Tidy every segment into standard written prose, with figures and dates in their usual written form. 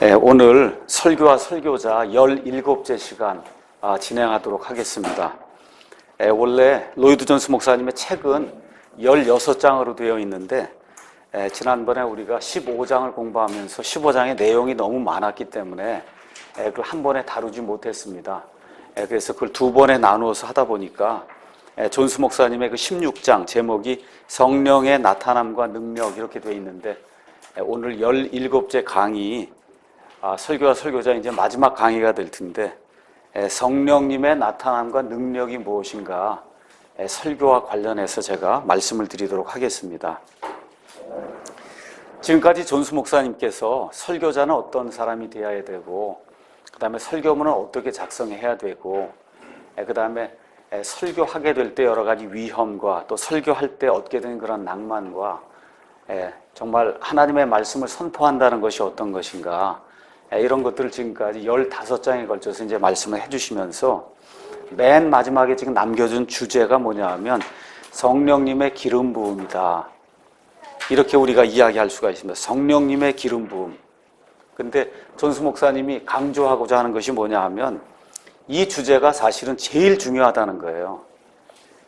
오늘 설교와 설교자 17째 시간 진행하도록 하겠습니다. 원래 로이드 존스 목사님의 책은 16장으로 되어 있는데 지난번에 우리가 15장을 공부하면서 15장의 내용이 너무 많았기 때문에 그걸 한 번에 다루지 못했습니다. 그래서 그걸 두 번에 나누어서 하다 보니까 존스 목사님의 그 16장 제목이 성령의 나타남과 능력 이렇게 되어 있는데 오늘 17째 강의 설교와 설교자 이제 마지막 강의가 될 텐데 성령님의 나타남과 능력이 무엇인가 설교와 관련해서 제가 말씀을 드리도록 하겠습니다. 지금까지 존스 목사님께서 설교자는 어떤 사람이 되어야 되고 그 다음에 설교문은 어떻게 작성해야 되고 그 다음에 설교하게 될 때 여러 가지 위험과 또 설교할 때 얻게 되는 그런 낭만과 정말 하나님의 말씀을 선포한다는 것이 어떤 것인가 이런 것들을 지금까지 15장에 걸쳐서 이제 말씀을 해주시면서 맨 마지막에 지금 남겨준 주제가 뭐냐 하면 성령님의 기름 부음이다. 이렇게 우리가 이야기할 수가 있습니다. 성령님의 기름 부음. 근데 존스 목사님이 강조하고자 하는 것이 뭐냐 하면 이 주제가 사실은 제일 중요하다는 거예요.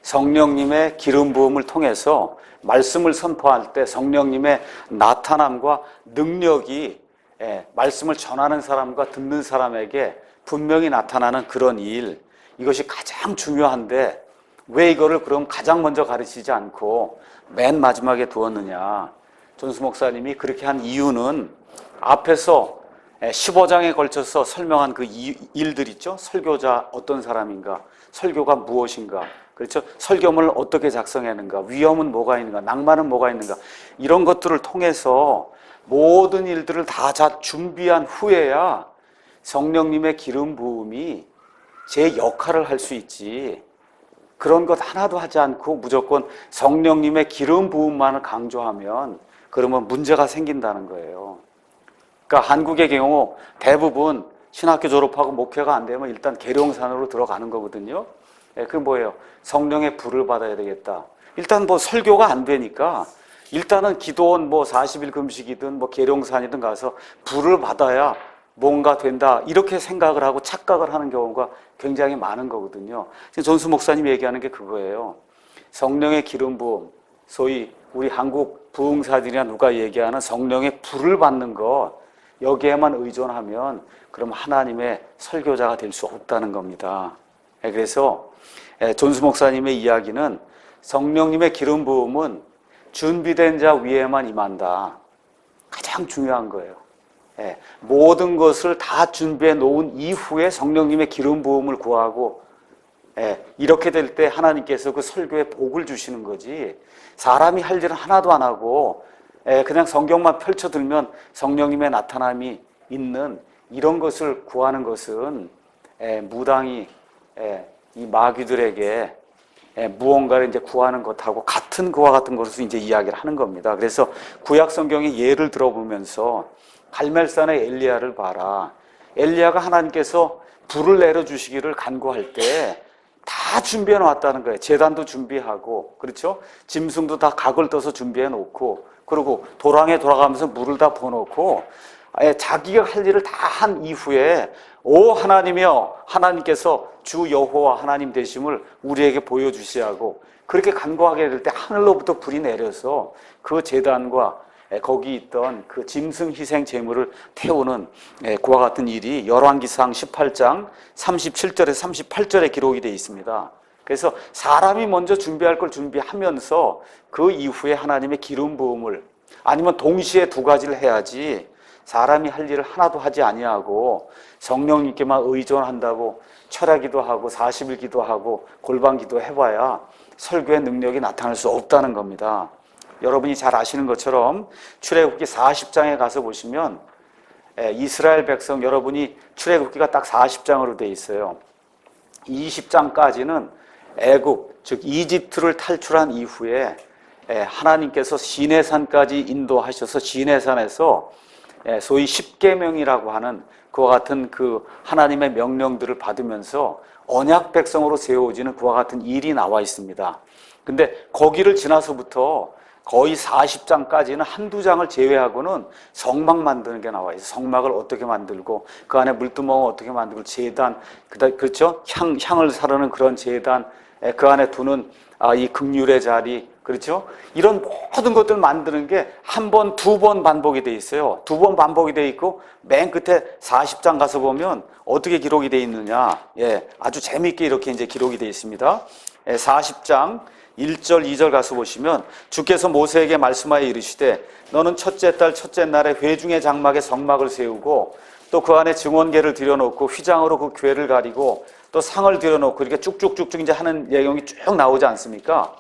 성령님의 기름 부음을 통해서 말씀을 선포할 때 성령님의 나타남과 능력이 말씀을 전하는 사람과 듣는 사람에게 분명히 나타나는 그런 일, 이것이 가장 중요한데 왜 이거를 그럼 가장 먼저 가르치지 않고 맨 마지막에 두었느냐. 존스 목사님이 그렇게 한 이유는 앞에서 15장에 걸쳐서 설명한 그 일들 있죠. 설교자 어떤 사람인가, 설교가 무엇인가, 그렇죠. 설교문을 어떻게 작성하는가, 위험은 뭐가 있는가, 낭만은 뭐가 있는가, 이런 것들을 통해서 모든 일들을 다 준비한 후에야 성령님의 기름 부음이 제 역할을 할 수 있지, 그런 것 하나도 하지 않고 무조건 성령님의 기름 부음만을 강조하면 그러면 문제가 생긴다는 거예요. 그러니까 한국의 경우 대부분 신학교 졸업하고 목회가 안 되면 일단 계룡산으로 들어가는 거거든요. 그게 뭐예요? 성령의 불을 받아야 되겠다. 일단 뭐 설교가 안 되니까 일단은 기도원 40일 금식이든 계룡산이든 가서 불을 받아야 뭔가 된다, 이렇게 생각을 하고 착각을 하는 경우가 굉장히 많은 거거든요. 존스 목사님 얘기하는 게 그거예요. 성령의 기름 부음, 소위 우리 한국 부흥사들이나 누가 얘기하는 성령의 불을 받는 것, 여기에만 의존하면 그럼 하나님의 설교자가 될 수 없다는 겁니다. 그래서 존스 목사님의 이야기는 성령님의 기름 부음은 준비된 자 위에만 임한다. 가장 중요한 거예요. 모든 것을 다 준비해 놓은 이후에 성령님의 기름 부음을 구하고 이렇게 될 때 하나님께서 그 설교에 복을 주시는 거지, 사람이 할 일은 하나도 안 하고 그냥 성경만 펼쳐들면 성령님의 나타남이 있는 이런 것을 구하는 것은 무당이 이 마귀들에게 무언가를 이제 구하는 것하고 같은 그와 같은 것을 이제 이야기를 하는 겁니다. 그래서 구약 성경의 예를 들어보면서 갈멜산의 엘리야를 봐라. 엘리야가 하나님께서 불을 내려주시기를 간구할 때 다 준비해 놓았다는 거예요. 제단도 준비하고, 그렇죠? 짐승도 다 각을 떠서 준비해 놓고, 그리고 도랑에 돌아가면서 물을 다 부어놓고 자기가 할 일을 다 한 이후에 오 하나님이여, 하나님께서 주 여호와 하나님 되심을 우리에게 보여주시라고 그렇게 간구하게 될 때 하늘로부터 불이 내려서 그 제단과 거기 있던 그 짐승 희생 제물을 태우는 그와 같은 일이 열왕기상 18장 37절에서 38절에 기록이 되어 있습니다. 그래서 사람이 먼저 준비할 걸 준비하면서 그 이후에 하나님의 기름 부음을, 아니면 동시에 두 가지를 해야지 사람이 할 일을 하나도 하지 아니하고 성령님께만 의존한다고 철야기도 하고 40일 기도하고 골방 기도 해봐야 설교의 능력이 나타날 수 없다는 겁니다. 여러분이 잘 아시는 것처럼 출애굽기 40장에 가서 보시면 이스라엘 백성, 여러분이 출애굽기가 딱 40장으로 되어 있어요. 20장까지는 애굽, 즉 이집트를 탈출한 이후에 하나님께서 시내산까지 인도하셔서 시내산에서 소위 십계명이라고 하는 그와 같은 그 하나님의 명령들을 받으면서 언약 백성으로 세워지는 그와 같은 일이 나와 있습니다. 근데 거기를 지나서부터 거의 40장까지는 한두 장을 제외하고는 성막 만드는 게 나와요. 성막을 어떻게 만들고 그 안에 물두멍을 어떻게 만들고 제단, 그렇죠? 향을 사르는 그런 제단, 그 안에 두는 이 긍휼의 자리, 그렇죠? 이런 모든 것들 만드는 게 한 번, 두 번 반복이 돼 있어요. 두 번 반복이 돼 있고 맨 끝에 40장 가서 보면 어떻게 기록이 돼 있느냐? 아주 재미있게 이렇게 이제 기록이 돼 있습니다. 40장 1절, 2절 가서 보시면 주께서 모세에게 말씀하여 이르시되 너는 첫째 달 첫째 날에 회중의 장막에 성막을 세우고 또 그 안에 증언궤를 들여놓고 휘장으로 그 궤를 가리고 또 상을 들여놓고 이렇게 쭉쭉쭉쭉 이제 하는 내용이 쭉 나오지 않습니까?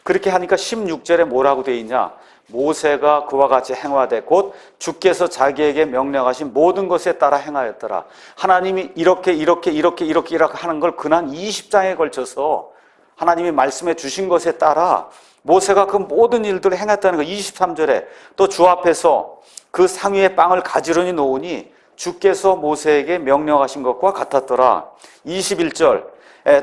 그렇게 하니까 16절에 뭐라고 되어 있냐? 모세가 그와 같이 행하되 곧 주께서 자기에게 명령하신 모든 것에 따라 행하였더라. 하나님이 이렇게 하는 걸 근한 20장에 걸쳐서 하나님이 말씀해 주신 것에 따라 모세가 그 모든 일들을 행했다는 거. 23절에 또 주 앞에서 그 상 위에 빵을 가지런히 놓으니 주께서 모세에게 명령하신 것과 같았더라. 21절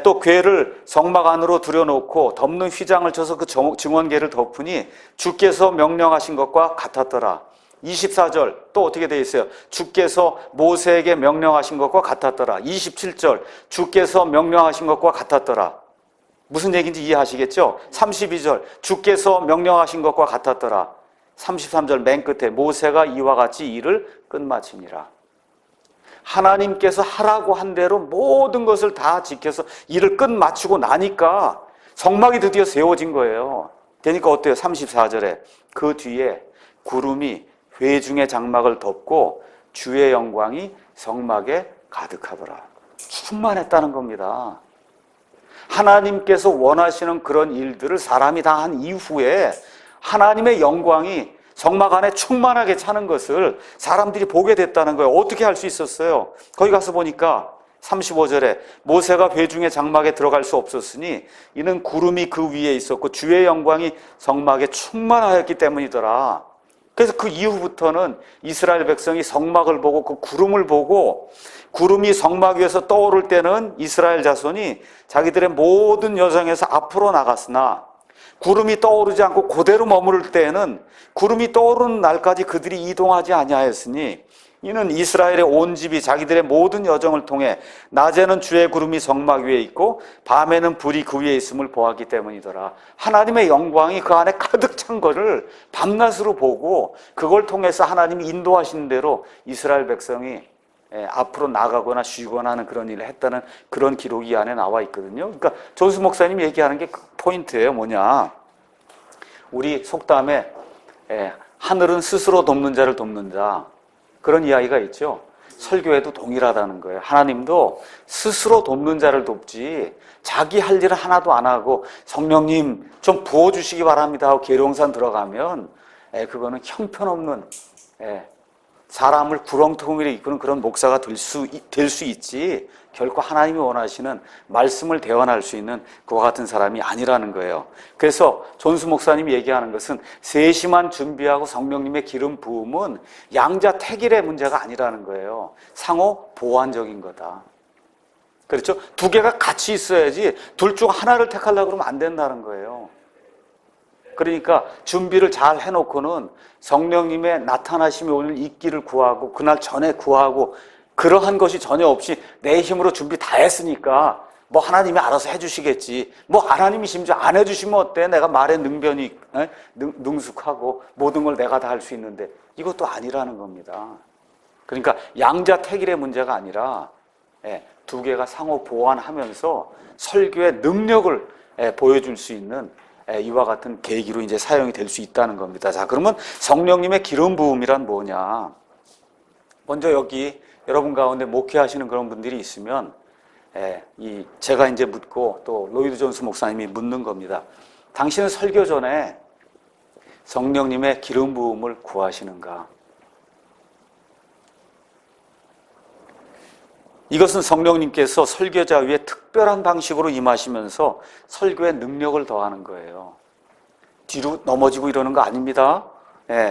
또 궤를 성막 안으로 들여놓고 덮는 휘장을 쳐서 그 증언궤를 덮으니 주께서 명령하신 것과 같았더라. 24절 또 어떻게 되어 있어요? 주께서 모세에게 명령하신 것과 같았더라. 27절 주께서 명령하신 것과 같았더라. 무슨 얘기인지 이해하시겠죠? 32절 주께서 명령하신 것과 같았더라. 33절 맨 끝에 모세가 이와 같이 일을 끝마치니라. 하나님께서 하라고 한 대로 모든 것을 다 지켜서 일을 끝마치고 나니까 성막이 드디어 세워진 거예요. 그러니까 어때요? 34절에 그 뒤에 구름이 회중의 장막을 덮고 주의 영광이 성막에 가득하더라. 충만했다는 겁니다. 하나님께서 원하시는 그런 일들을 사람이 다 한 이후에 하나님의 영광이 성막 안에 충만하게 차는 것을 사람들이 보게 됐다는 거예요. 어떻게 할 수 있었어요? 거기 가서 보니까 35절에 모세가 회중의 장막에 들어갈 수 없었으니 이는 구름이 그 위에 있었고 주의 영광이 성막에 충만하였기 때문이더라. 그래서 그 이후부터는 이스라엘 백성이 성막을 보고 그 구름을 보고 구름이 성막 위에서 떠오를 때는 이스라엘 자손이 자기들의 모든 여정에서 앞으로 나갔으나 구름이 떠오르지 않고 그대로 머무를 때에는 구름이 떠오르는 날까지 그들이 이동하지 아니하였으니 이는 이스라엘의 온 집이 자기들의 모든 여정을 통해 낮에는 주의 구름이 성막 위에 있고 밤에는 불이 그 위에 있음을 보았기 때문이더라. 하나님의 영광이 그 안에 가득 찬 것을 밤낮으로 보고 그걸 통해서 하나님이 인도하시는 대로 이스라엘 백성이 앞으로 나가거나 쉬거나 하는 그런 일을 했다는 그런 기록이 이 안에 나와 있거든요. 그러니까 존수 목사님이 얘기하는 게 그 포인트예요. 뭐냐? 우리 속담에 하늘은 스스로 돕는 자를 돕는 자, 그런 이야기가 있죠. 설교에도 동일하다는 거예요. 하나님도 스스로 돕는 자를 돕지 자기 할 일을 하나도 안 하고 성령님 좀 부어주시기 바랍니다 하고 계룡산 들어가면 그거는 형편없는 사람을 구렁텅이로 이끄는 그런 목사가 될 수 있지 결코 하나님이 원하시는 말씀을 대언할 수 있는 그와 같은 사람이 아니라는 거예요. 그래서 존수 목사님이 얘기하는 것은 세심한 준비하고 성령님의 기름 부음은 양자택일의 문제가 아니라는 거예요. 상호 보완적인 거다. 그렇죠? 두 개가 같이 있어야지 둘 중 하나를 택하려고 그러면 안 된다는 거예요. 그러니까 준비를 잘 해놓고는 성령님의 나타나심이 오늘 있기를 구하고 그날 전에 구하고 그러한 것이 전혀 없이 내 힘으로 준비 다 했으니까 뭐 하나님이 알아서 해주시겠지. 뭐 하나님이 심지어 안 해주시면 어때? 내가 말에 능변이 능숙하고 모든 걸 내가 다 할 수 있는데 이것도 아니라는 겁니다. 그러니까 양자택일의 문제가 아니라 두 개가 상호 보완하면서 설교의 능력을 보여줄 수 있는 이와 같은 계기로 이제 사용이 될 수 있다는 겁니다. 자, 그러면 성령님의 기름 부음이란 뭐냐? 먼저 여기 여러분 가운데 목회하시는 그런 분들이 있으면 제가 이제 묻고 또 로이드 존스 목사님이 묻는 겁니다. 당신은 설교 전에 성령님의 기름 부음을 구하시는가? 이것은 성령님께서 설교자 위에 특별한 방식으로 임하시면서 설교의 능력을 더하는 거예요. 뒤로 넘어지고 이러는 거 아닙니다.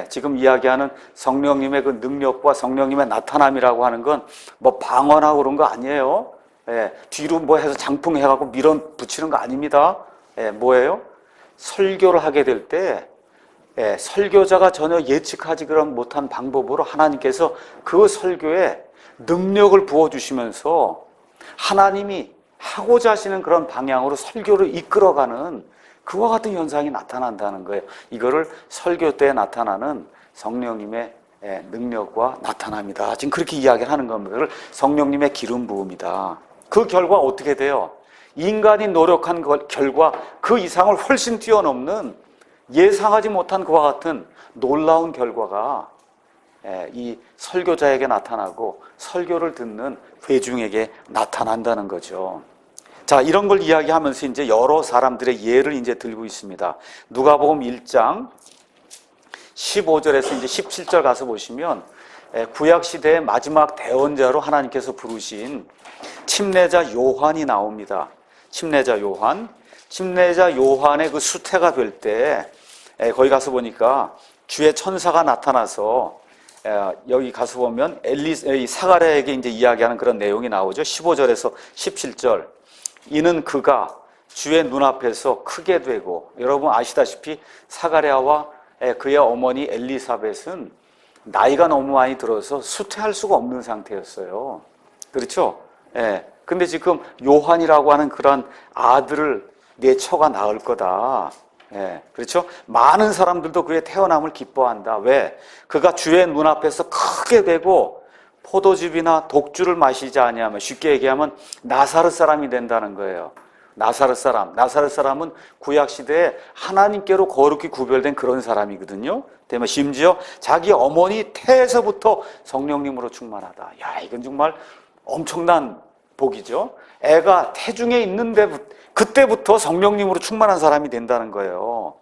지금 이야기하는 성령님의 그 능력과 성령님의 나타남이라고 하는 건 뭐 방언하고 그런 거 아니에요. 뒤로 뭐 해서 장풍해갖고 밀어붙이는 거 아닙니다. 뭐예요? 설교를 하게 될 때 설교자가 전혀 예측하지 못한 방법으로 하나님께서 그 설교에 능력을 부어주시면서 하나님이 하고자 하시는 그런 방향으로 설교를 이끌어가는 그와 같은 현상이 나타난다는 거예요. 이거를 설교 때 나타나는 성령님의 능력과 나타남이다. 지금 그렇게 이야기를 하는 겁니다. 그걸 성령님의 기름 부음이다. 그 결과 어떻게 돼요? 인간이 노력한 결과 그 이상을 훨씬 뛰어넘는 예상하지 못한 그와 같은 놀라운 결과가 이 설교자에게 나타나고 설교를 듣는 회중에게 나타난다는 거죠. 자, 이런 걸 이야기하면서 이제 여러 사람들의 예를 이제 들고 있습니다. 누가복음 1장 15절에서 이제 17절 가서 보시면 구약 시대의 마지막 대언자로 하나님께서 부르신 침례자 요한이 나옵니다. 침례자 요한의 그 수태가 될 때 거기 가서 보니까 주의 천사가 나타나서 여기 가서 보면 사가랴에게 이제 이야기하는 그런 내용이 나오죠. 15절에서 17절. 이는 그가 주의 눈앞에서 크게 되고, 여러분 아시다시피 사가랴와 그의 어머니 엘리사벳은 나이가 너무 많이 들어서 수태할 수가 없는 상태였어요. 그렇죠? 근데 지금 요한이라고 하는 그런 아들을 내 처가 낳을 거다. 그렇죠? 많은 사람들도 그의 태어남을 기뻐한다. 왜? 그가 주의 눈앞에서 크게 되고 포도즙이나 독주를 마시지 아니하면, 쉽게 얘기하면 나사렛 사람이 된다는 거예요. 나사렛 사람은 구약 시대에 하나님께로 거룩히 구별된 그런 사람이거든요. 때문에 심지어 자기 어머니 태에서부터 성령님으로 충만하다. 야, 이건 정말 엄청난 복이죠. 애가 태중에 있는데 그때부터 성령님으로 충만한 사람이 된다는 거예요.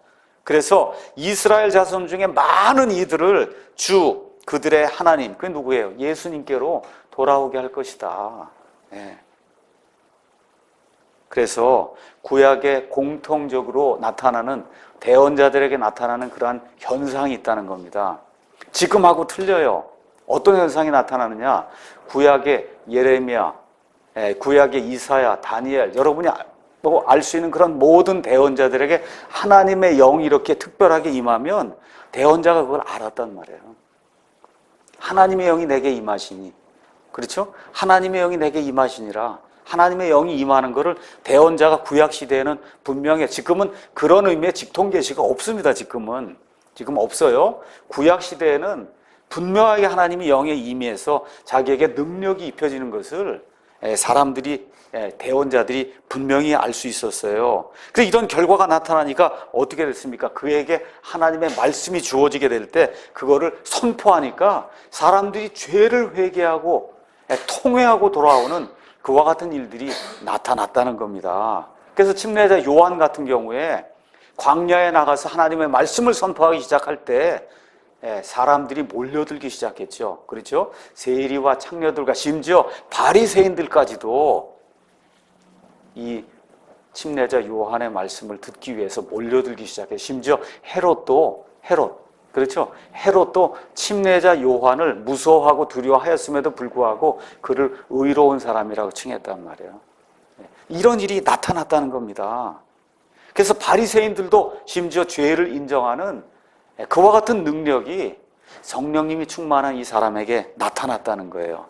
그래서 이스라엘 자손 중에 많은 이들을 그들의 하나님, 그게 누구예요? 예수님께로 돌아오게 할 것이다. 그래서 구약에 공통적으로 나타나는, 대언자들에게 나타나는 그러한 현상이 있다는 겁니다. 지금하고 틀려요. 어떤 현상이 나타나느냐? 구약의 예레미야, 구약의 이사야, 다니엘, 여러분이 알 수 있는 그런 모든 대언자들에게 하나님의 영이 이렇게 특별하게 임하면 대언자가 그걸 알았단 말이에요. 하나님의 영이 내게 임하시니, 그렇죠? 하나님의 영이 내게 임하시니라. 하나님의 영이 임하는 것을 대언자가 구약 시대에는 분명해. 지금은 그런 의미의 직통 계시가 없습니다. 지금 없어요. 구약 시대에는 분명하게 하나님이 영에 임해서 자기에게 능력이 입혀지는 것을 대언자들이 분명히 알 수 있었어요. 그래서 이런 결과가 나타나니까 어떻게 됐습니까? 그에게 하나님의 말씀이 주어지게 될 때 그거를 선포하니까 사람들이 죄를 회개하고 통회하고 돌아오는 그와 같은 일들이 나타났다는 겁니다. 그래서 침례자 요한 같은 경우에 광야에 나가서 하나님의 말씀을 선포하기 시작할 때 사람들이 몰려들기 시작했죠. 그렇죠? 세리와 창녀들과 심지어 바리새인들까지도 이 침례자 요한의 말씀을 듣기 위해서 몰려들기 시작해요. 심지어 헤롯도 침례자 요한을 무서워하고 두려워하였음에도 불구하고 그를 의로운 사람이라고 칭했단 말이에요. 이런 일이 나타났다는 겁니다. 그래서 바리새인들도 심지어 죄를 인정하는 그와 같은 능력이 성령님이 충만한 이 사람에게 나타났다는 거예요.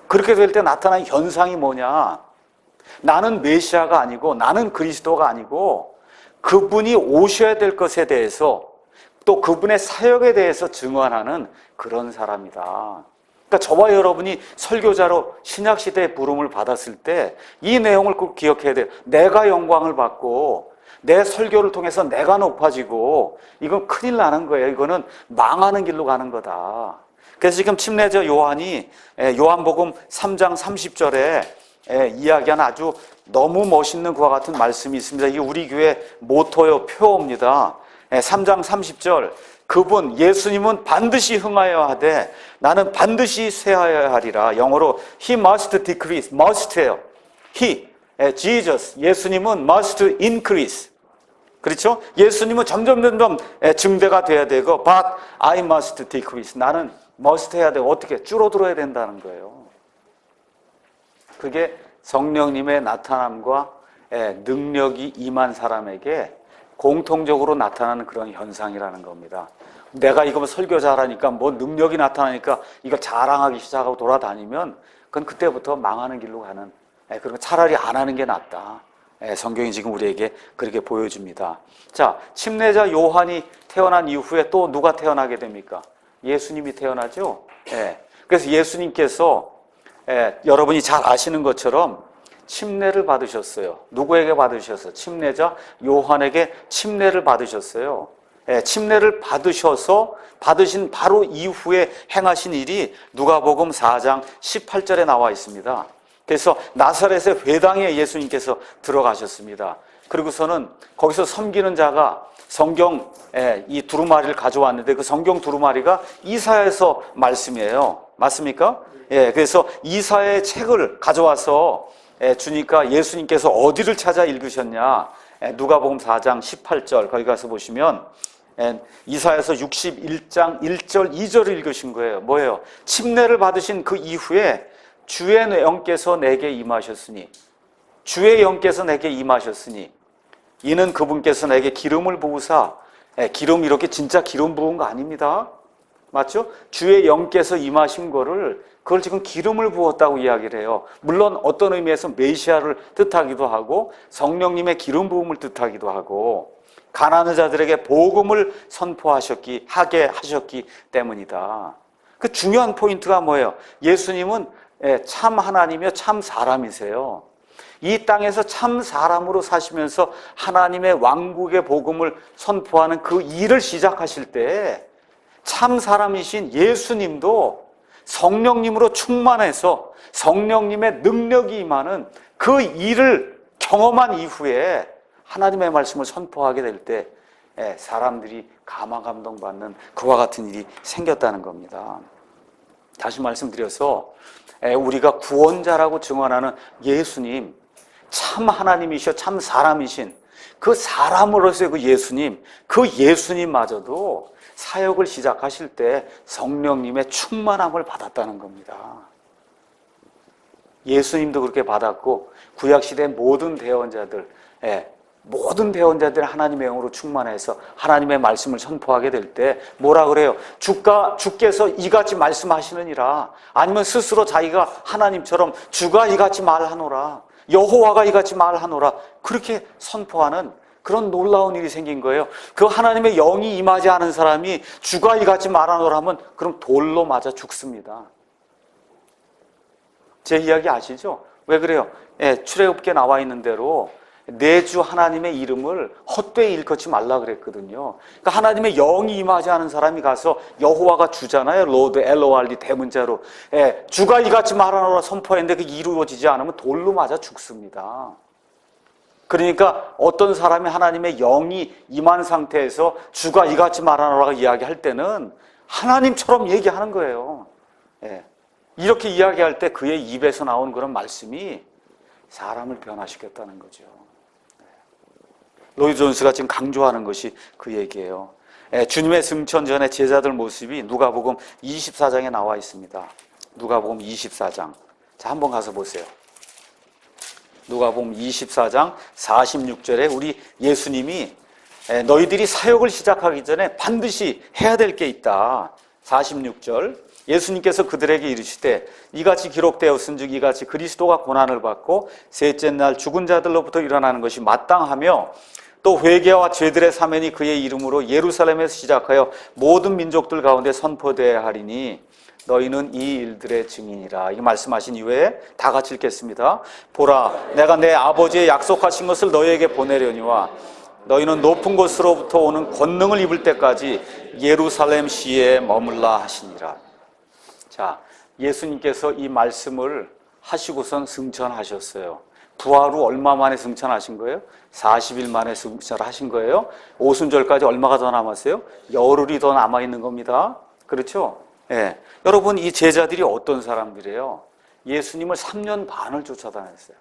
그렇게 될 때 나타난 현상이 뭐냐? 나는 메시아가 아니고, 나는 그리스도가 아니고, 그분이 오셔야 될 것에 대해서, 또 그분의 사역에 대해서 증언하는 그런 사람이다. 그러니까 저와 여러분이 설교자로 신약시대의 부름을 받았을 때 이 내용을 꼭 기억해야 돼요. 내가 영광을 받고 내 설교를 통해서 내가 높아지고, 이건 큰일 나는 거예요. 이거는 망하는 길로 가는 거다. 그래서 지금 침례자 요한이 요한복음 3장 30절에 이야기한 아주 너무 멋있는 그와 같은 말씀이 있습니다. 이게 우리 교회 모토요, 표어입니다. 3장 30절, 그분 예수님은 반드시 흥하여야 하되 나는 반드시 쇠하여야 하리라. 영어로 He must decrease, must예요. Jesus, 예수님은 must increase. 그렇죠? 예수님은 점점 증대가 돼야 되고, but I must decrease. 나는 must 해야 되고, 어떻게 줄어들어야 된다는 거예요. 그게 성령님의 나타남과 능력이 임한 사람에게 공통적으로 나타나는 그런 현상이라는 겁니다. 내가 이거 설교자라니까 뭐 능력이 나타나니까 이걸 자랑하기 시작하고 돌아다니면 그건 그때부터 망하는 길로 가는, 그러면 차라리 안 하는 게 낫다. 성경이 지금 우리에게 그렇게 보여줍니다. 자, 침례자 요한이 태어난 이후에 또 누가 태어나게 됩니까? 예수님이 태어나죠. 그래서 예수님께서 여러분이 잘 아시는 것처럼 침례를 받으셨어요. 누구에게 받으셨어요? 침례자 요한에게 침례를 받으셨어요. 침례를 받으셔서 받으신 바로 이후에 행하신 일이 누가복음 4장 18절에 나와 있습니다. 그래서 나사렛의 회당에 예수님께서 들어가셨습니다. 그리고서는 거기서 섬기는 자가 성경 이 두루마리를 가져왔는데 그 성경 두루마리가 이사야서 말씀이에요. 맞습니까? 그래서 이사야의 책을 가져와서 주니까 예수님께서 어디를 찾아 읽으셨냐? 누가복음 4장 18절 거기 가서 보시면 이사야서 61장 1절 2절을 읽으신 거예요. 뭐예요? 침례를 받으신 그 이후에 주의 영께서 내게 임하셨으니, 주의 영께서 내게 임하셨으니 이는 그분께서 내게 기름을 부으사, 기름 이렇게 진짜 기름 부은 거 아닙니다. 맞죠? 주의 영께서 임하신 거를 그걸 지금 기름을 부었다고 이야기를 해요. 물론 어떤 의미에서 메시아를 뜻하기도 하고 성령님의 기름 부음을 뜻하기도 하고 가난한 자들에게 복음을 하게 하셨기 때문이다. 그 중요한 포인트가 뭐예요? 예수님은 참 하나님이요 참 사람이세요. 이 땅에서 참 사람으로 사시면서 하나님의 왕국의 복음을 선포하는 그 일을 시작하실 때 참 사람이신 예수님도 성령님으로 충만해서 성령님의 능력이 임하는 그 일을 경험한 이후에 하나님의 말씀을 선포하게 될 때 사람들이 감화감동받는 그와 같은 일이 생겼다는 겁니다. 다시 말씀드려서 우리가 구원자라고 증언하는 예수님, 참 하나님이셔 참 사람이신 그 사람으로서의 그 예수님마저도 사역을 시작하실 때 성령님의 충만함을 받았다는 겁니다. 예수님도 그렇게 받았고 구약시대 모든 대언자들 하나님의 영으로 충만해서 하나님의 말씀을 선포하게 될 때 뭐라 그래요? 주께서 이같이 말씀하시느니라, 아니면 스스로 자기가 하나님처럼 주가 이같이 말하노라, 여호와가 이같이 말하노라, 그렇게 선포하는 그런 놀라운 일이 생긴 거예요. 그 하나님의 영이 임하지 않은 사람이 주가 이같이 말하노라 하면 그럼 돌로 맞아 죽습니다. 제 이야기 아시죠? 왜 그래요? 출애굽기에 나와 있는 대로 내 주 하나님의 이름을 헛되이 일컫지 말라 그랬거든요. 그러니까 하나님의 영이 임하지 않은 사람이 가서 여호와가 주잖아요. 로드 엘로알리 대문자로 주가 이같이 말하노라 선포했는데 그게 이루어지지 않으면 돌로 맞아 죽습니다. 그러니까 어떤 사람이 하나님의 영이 임한 상태에서 주가 이같이 말하노라고 이야기할 때는 하나님처럼 얘기하는 거예요. 이렇게 이야기할 때 그의 입에서 나온 그런 말씀이 사람을 변화시켰다는 거죠. 로이드 존스가 지금 강조하는 것이 그 얘기예요. 주님의 승천 전에 제자들 모습이 누가복음 24장에 나와 있습니다. 누가복음 24장. 자, 한번 가서 보세요. 누가복음 24장 46절에 우리 예수님이 너희들이 사역을 시작하기 전에 반드시 해야 될 게 있다. 46절. 예수님께서 그들에게 이르시되 이같이 기록되었은즉 이같이 그리스도가 고난을 받고 셋째 날 죽은 자들로부터 일어나는 것이 마땅하며 또 회개와 죄들의 사면이 그의 이름으로 예루살렘에서 시작하여 모든 민족들 가운데 선포되어야 하리니 너희는 이 일들의 증인이라. 이 말씀하신 이후에 다 같이 읽겠습니다. 보라, 내가 내 아버지의 약속하신 것을 너희에게 보내려니와 너희는 높은 곳으로부터 오는 권능을 입을 때까지 예루살렘 시에 머물라 하시니라. 자, 예수님께서 이 말씀을 하시고선 승천하셨어요. 부활 후 얼마 만에 승천하신 거예요? 40일 만에 승천하신 거예요. 오순절까지 얼마가 더 남았어요? 열흘이 더 남아있는 겁니다. 그렇죠? 여러분, 이 제자들이 어떤 사람들이에요? 예수님을 3년 반을 쫓아다녔어요.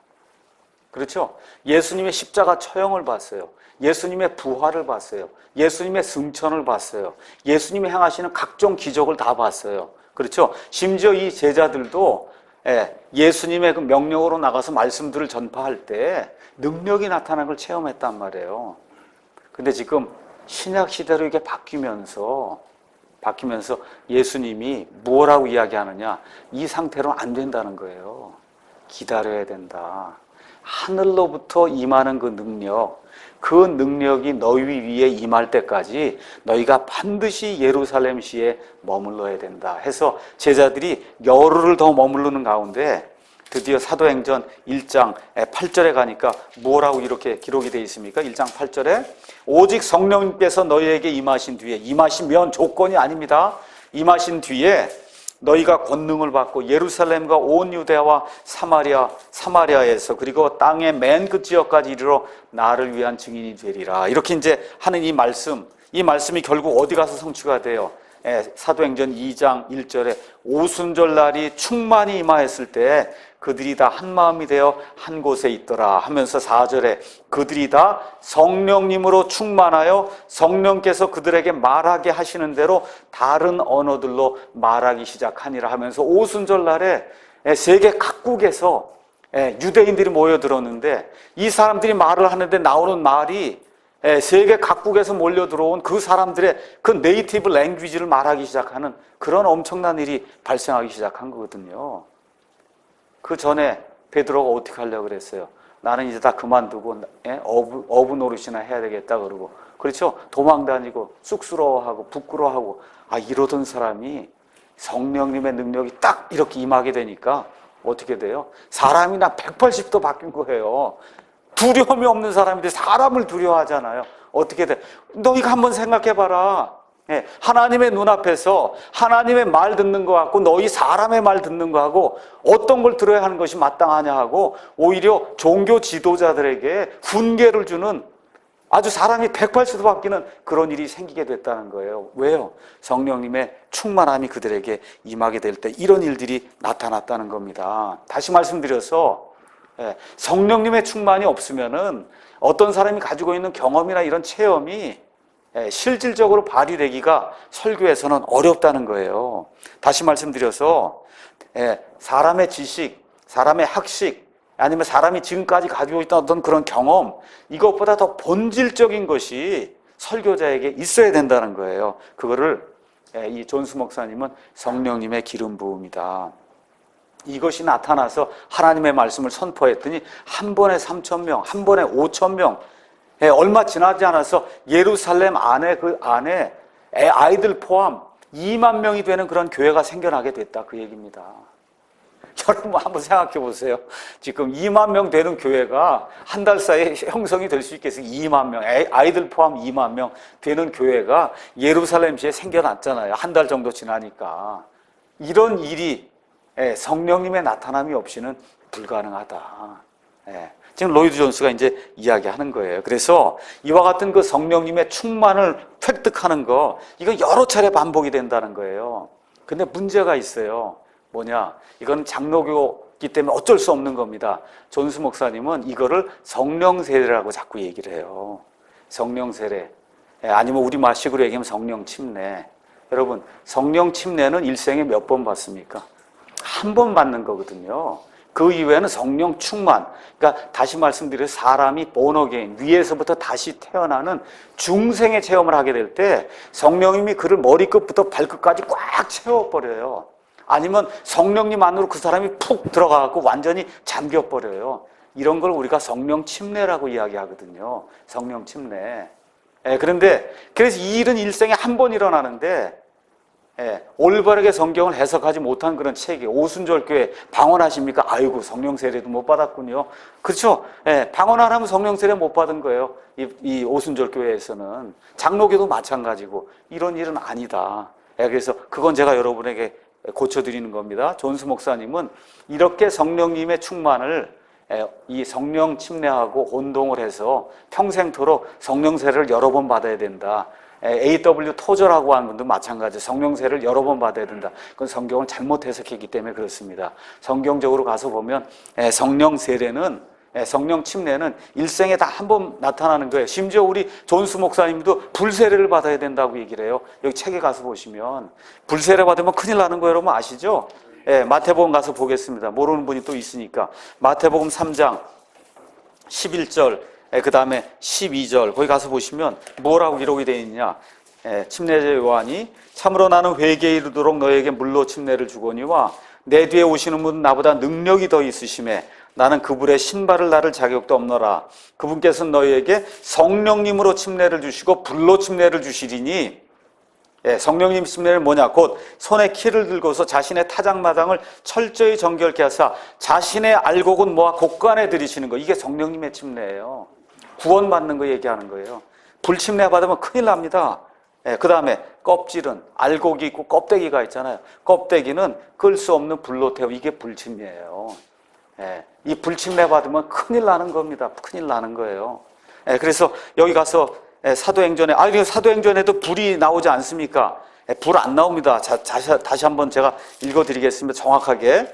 그렇죠? 예수님의 십자가 처형을 봤어요. 예수님의 부활을 봤어요. 예수님의 승천을 봤어요. 예수님이 행하시는 각종 기적을 다 봤어요. 그렇죠? 심지어 이 제자들도 예수님의 그 명령으로 나가서 말씀들을 전파할 때 능력이 나타나는 걸 체험했단 말이에요. 근데 지금 신약 시대로 이게 바뀌면서 예수님이 뭐라고 이야기하느냐? 이 상태로는 안 된다는 거예요. 기다려야 된다. 하늘로부터 임하는 그 능력이 너희 위에 임할 때까지 너희가 반드시 예루살렘시에 머물러야 된다 해서 제자들이 열흘을 더 머무르는 가운데 드디어 사도행전 1장 8절에 가니까 뭐라고 이렇게 기록이 되어 있습니까? 1장 8절에 오직 성령님께서 너희에게 임하신 뒤에, 임하시면 조건이 아닙니다. 임하신 뒤에 너희가 권능을 받고 예루살렘과 온 유대와 사마리아에서 그리고 땅의 맨 끝 지역까지 이르러 나를 위한 증인이 되리라. 이렇게 이제 하는 이 말씀이 결국 어디 가서 성취가 돼요? 사도행전 2장 1절에 오순절 날이 충만히 임하였을 때 그들이 다 한 마음이 되어 한 곳에 있더라 하면서 4절에 그들이 다 성령님으로 충만하여 성령께서 그들에게 말하게 하시는 대로 다른 언어들로 말하기 시작하니라 하면서 오순절 날에 세계 각국에서 유대인들이 모여들었는데 이 사람들이 말을 하는데 나오는 말이 세계 각국에서 몰려 들어온 그 사람들의 그 네이티브 랭귀지를 말하기 시작하는 그런 엄청난 일이 발생하기 시작한 거거든요. 그 전에 베드로가 어떻게 하려고 그랬어요? 나는 이제 다 그만두고 어부 노릇이나 해야 되겠다 그러고, 그렇죠? 도망 다니고 쑥스러워하고 부끄러워하고, 이러던 사람이 성령님의 능력이 딱 이렇게 임하게 되니까 어떻게 돼요? 사람이 나 180도 바뀐 거예요. 두려움이 없는 사람인데 사람을 두려워하잖아요. 어떻게 돼? 너희가 한번 생각해봐라. 하나님의 눈앞에서 하나님의 말 듣는 거 같고 너희 사람의 말 듣는 거 하고 어떤 걸 들어야 하는 것이 마땅하냐 하고 오히려 종교 지도자들에게 훈계를 주는 아주 사람이 180도 바뀌는 그런 일이 생기게 됐다는 거예요. 왜요? 성령님의 충만함이 그들에게 임하게 될 때 이런 일들이 나타났다는 겁니다. 다시 말씀드려서 성령님의 충만이 없으면은 어떤 사람이 가지고 있는 경험이나 이런 체험이 실질적으로 발휘되기가 설교에서는 어렵다는 거예요. 다시 말씀드려서 사람의 지식, 사람의 학식, 아니면 사람이 지금까지 가지고 있던 어떤 그런 경험, 이것보다 더 본질적인 것이 설교자에게 있어야 된다는 거예요. 그거를 이 존스 목사님은 성령님의 기름 부음이다. 이것이 나타나서 하나님의 말씀을 선포했더니 한 번에 3,000명, 한 번에 5,000명, 얼마 지나지 않아서 예루살렘 안에 아이들 포함 2만 명이 되는 그런 교회가 생겨나게 됐다, 그 얘기입니다. 여러분 한번 생각해 보세요. 지금 2만 명 되는 교회가 한 달 사이에 형성이 될 수 있겠어요? 2만 명, 아이들 포함 2만 명 되는 교회가 예루살렘시에 생겨났잖아요. 한 달 정도 지나니까. 이런 일이 성령님의 나타남이 없이는 불가능하다. 지금 로이드 존스가 이제 이야기하는 거예요. 그래서 이와 같은 그 성령님의 충만을 획득하는 거, 이거 여러 차례 반복이 된다는 거예요. 근데 문제가 있어요. 뭐냐? 이건 장로교이기 때문에 어쩔 수 없는 겁니다. 존스 목사님은 이거를 성령 세례라고 자꾸 얘기를 해요. 성령 세례. 아니면 우리말식으로 얘기하면 성령 침례. 여러분, 성령 침례는 일생에 몇 번 받습니까? 한 번 받는 거거든요. 그 이후에는 성령 충만, 그러니까 다시 말씀드려 사람이 born again, 위에서부터 다시 태어나는 중생의 체험을 하게 될 때 성령님이 그를 머리끝부터 발끝까지 꽉 채워버려요. 아니면 성령님 안으로 그 사람이 푹 들어가고 완전히 잠겨버려요. 이런 걸 우리가 성령 침례라고 이야기하거든요. 성령 침례. 그런데 그래서 이 일은 일생에 한 번 일어나는데 올바르게 성경을 해석하지 못한 그런 책이 오순절교회 방언하십니까? 아이고 성령 세례도 못 받았군요. 그렇죠? 방언 안 하면 성령 세례 못 받은 거예요. 이 오순절교회에서는 장로교도 마찬가지고 이런 일은 아니다. 그래서 그건 제가 여러분에게 고쳐드리는 겁니다. 존스 목사님은 이렇게 성령님의 충만을 이 성령 침례하고 혼동을 해서 평생토록 성령 세례를 여러 번 받아야 된다. A.W. 토저라고 하는 분도 마찬가지. 성령 세례를 여러 번 받아야 된다. 그건 성경을 잘못 해석했기 때문에 그렇습니다. 성경적으로 가서 보면 성령 세례는, 성령 침례는 일생에 다 한 번 나타나는 거예요. 심지어 우리 존스 목사님도 불세례를 받아야 된다고 얘기를 해요. 여기 책에 가서 보시면 불세례 받으면 큰일 나는 거 여러분 아시죠? 마태복음 가서 보겠습니다. 모르는 분이 또 있으니까. 마태복음 3장 11절 그 다음에 12절 거기 가서 보시면 뭐라고 기록이 되어 있느냐. 침례자 요한이 참으로 나는 회개에 이르도록 너에게 물로 침례를 주거니와 내 뒤에 오시는 분은 나보다 능력이 더 있으심에 나는 그분의 신발을 나를 자격도 없노라. 그분께서는 너희에게 성령님으로 침례를 주시고 불로 침례를 주시리니, 성령님 침례는 뭐냐? 곧 손에 키를 들고서 자신의 타작마당을 철저히 정결케 하사 자신의 알곡은 모아 곳간에 들이시는 거. 이게 성령님의 침례예요. 구원받는 거 얘기하는 거예요. 불침례 받으면 큰일 납니다. 그 다음에 껍질은 알곡이 있고 껍데기가 있잖아요. 껍데기는 끌 수 없는 불로 태워. 이게 불침례예요. 이 불침례 받으면 큰일 나는 겁니다. 큰일 나는 거예요. 그래서 여기 가서 사도행전에, 사도행전에도 불이 나오지 않습니까? 불 안 나옵니다. 다시 한번 제가 읽어드리겠습니다. 정확하게.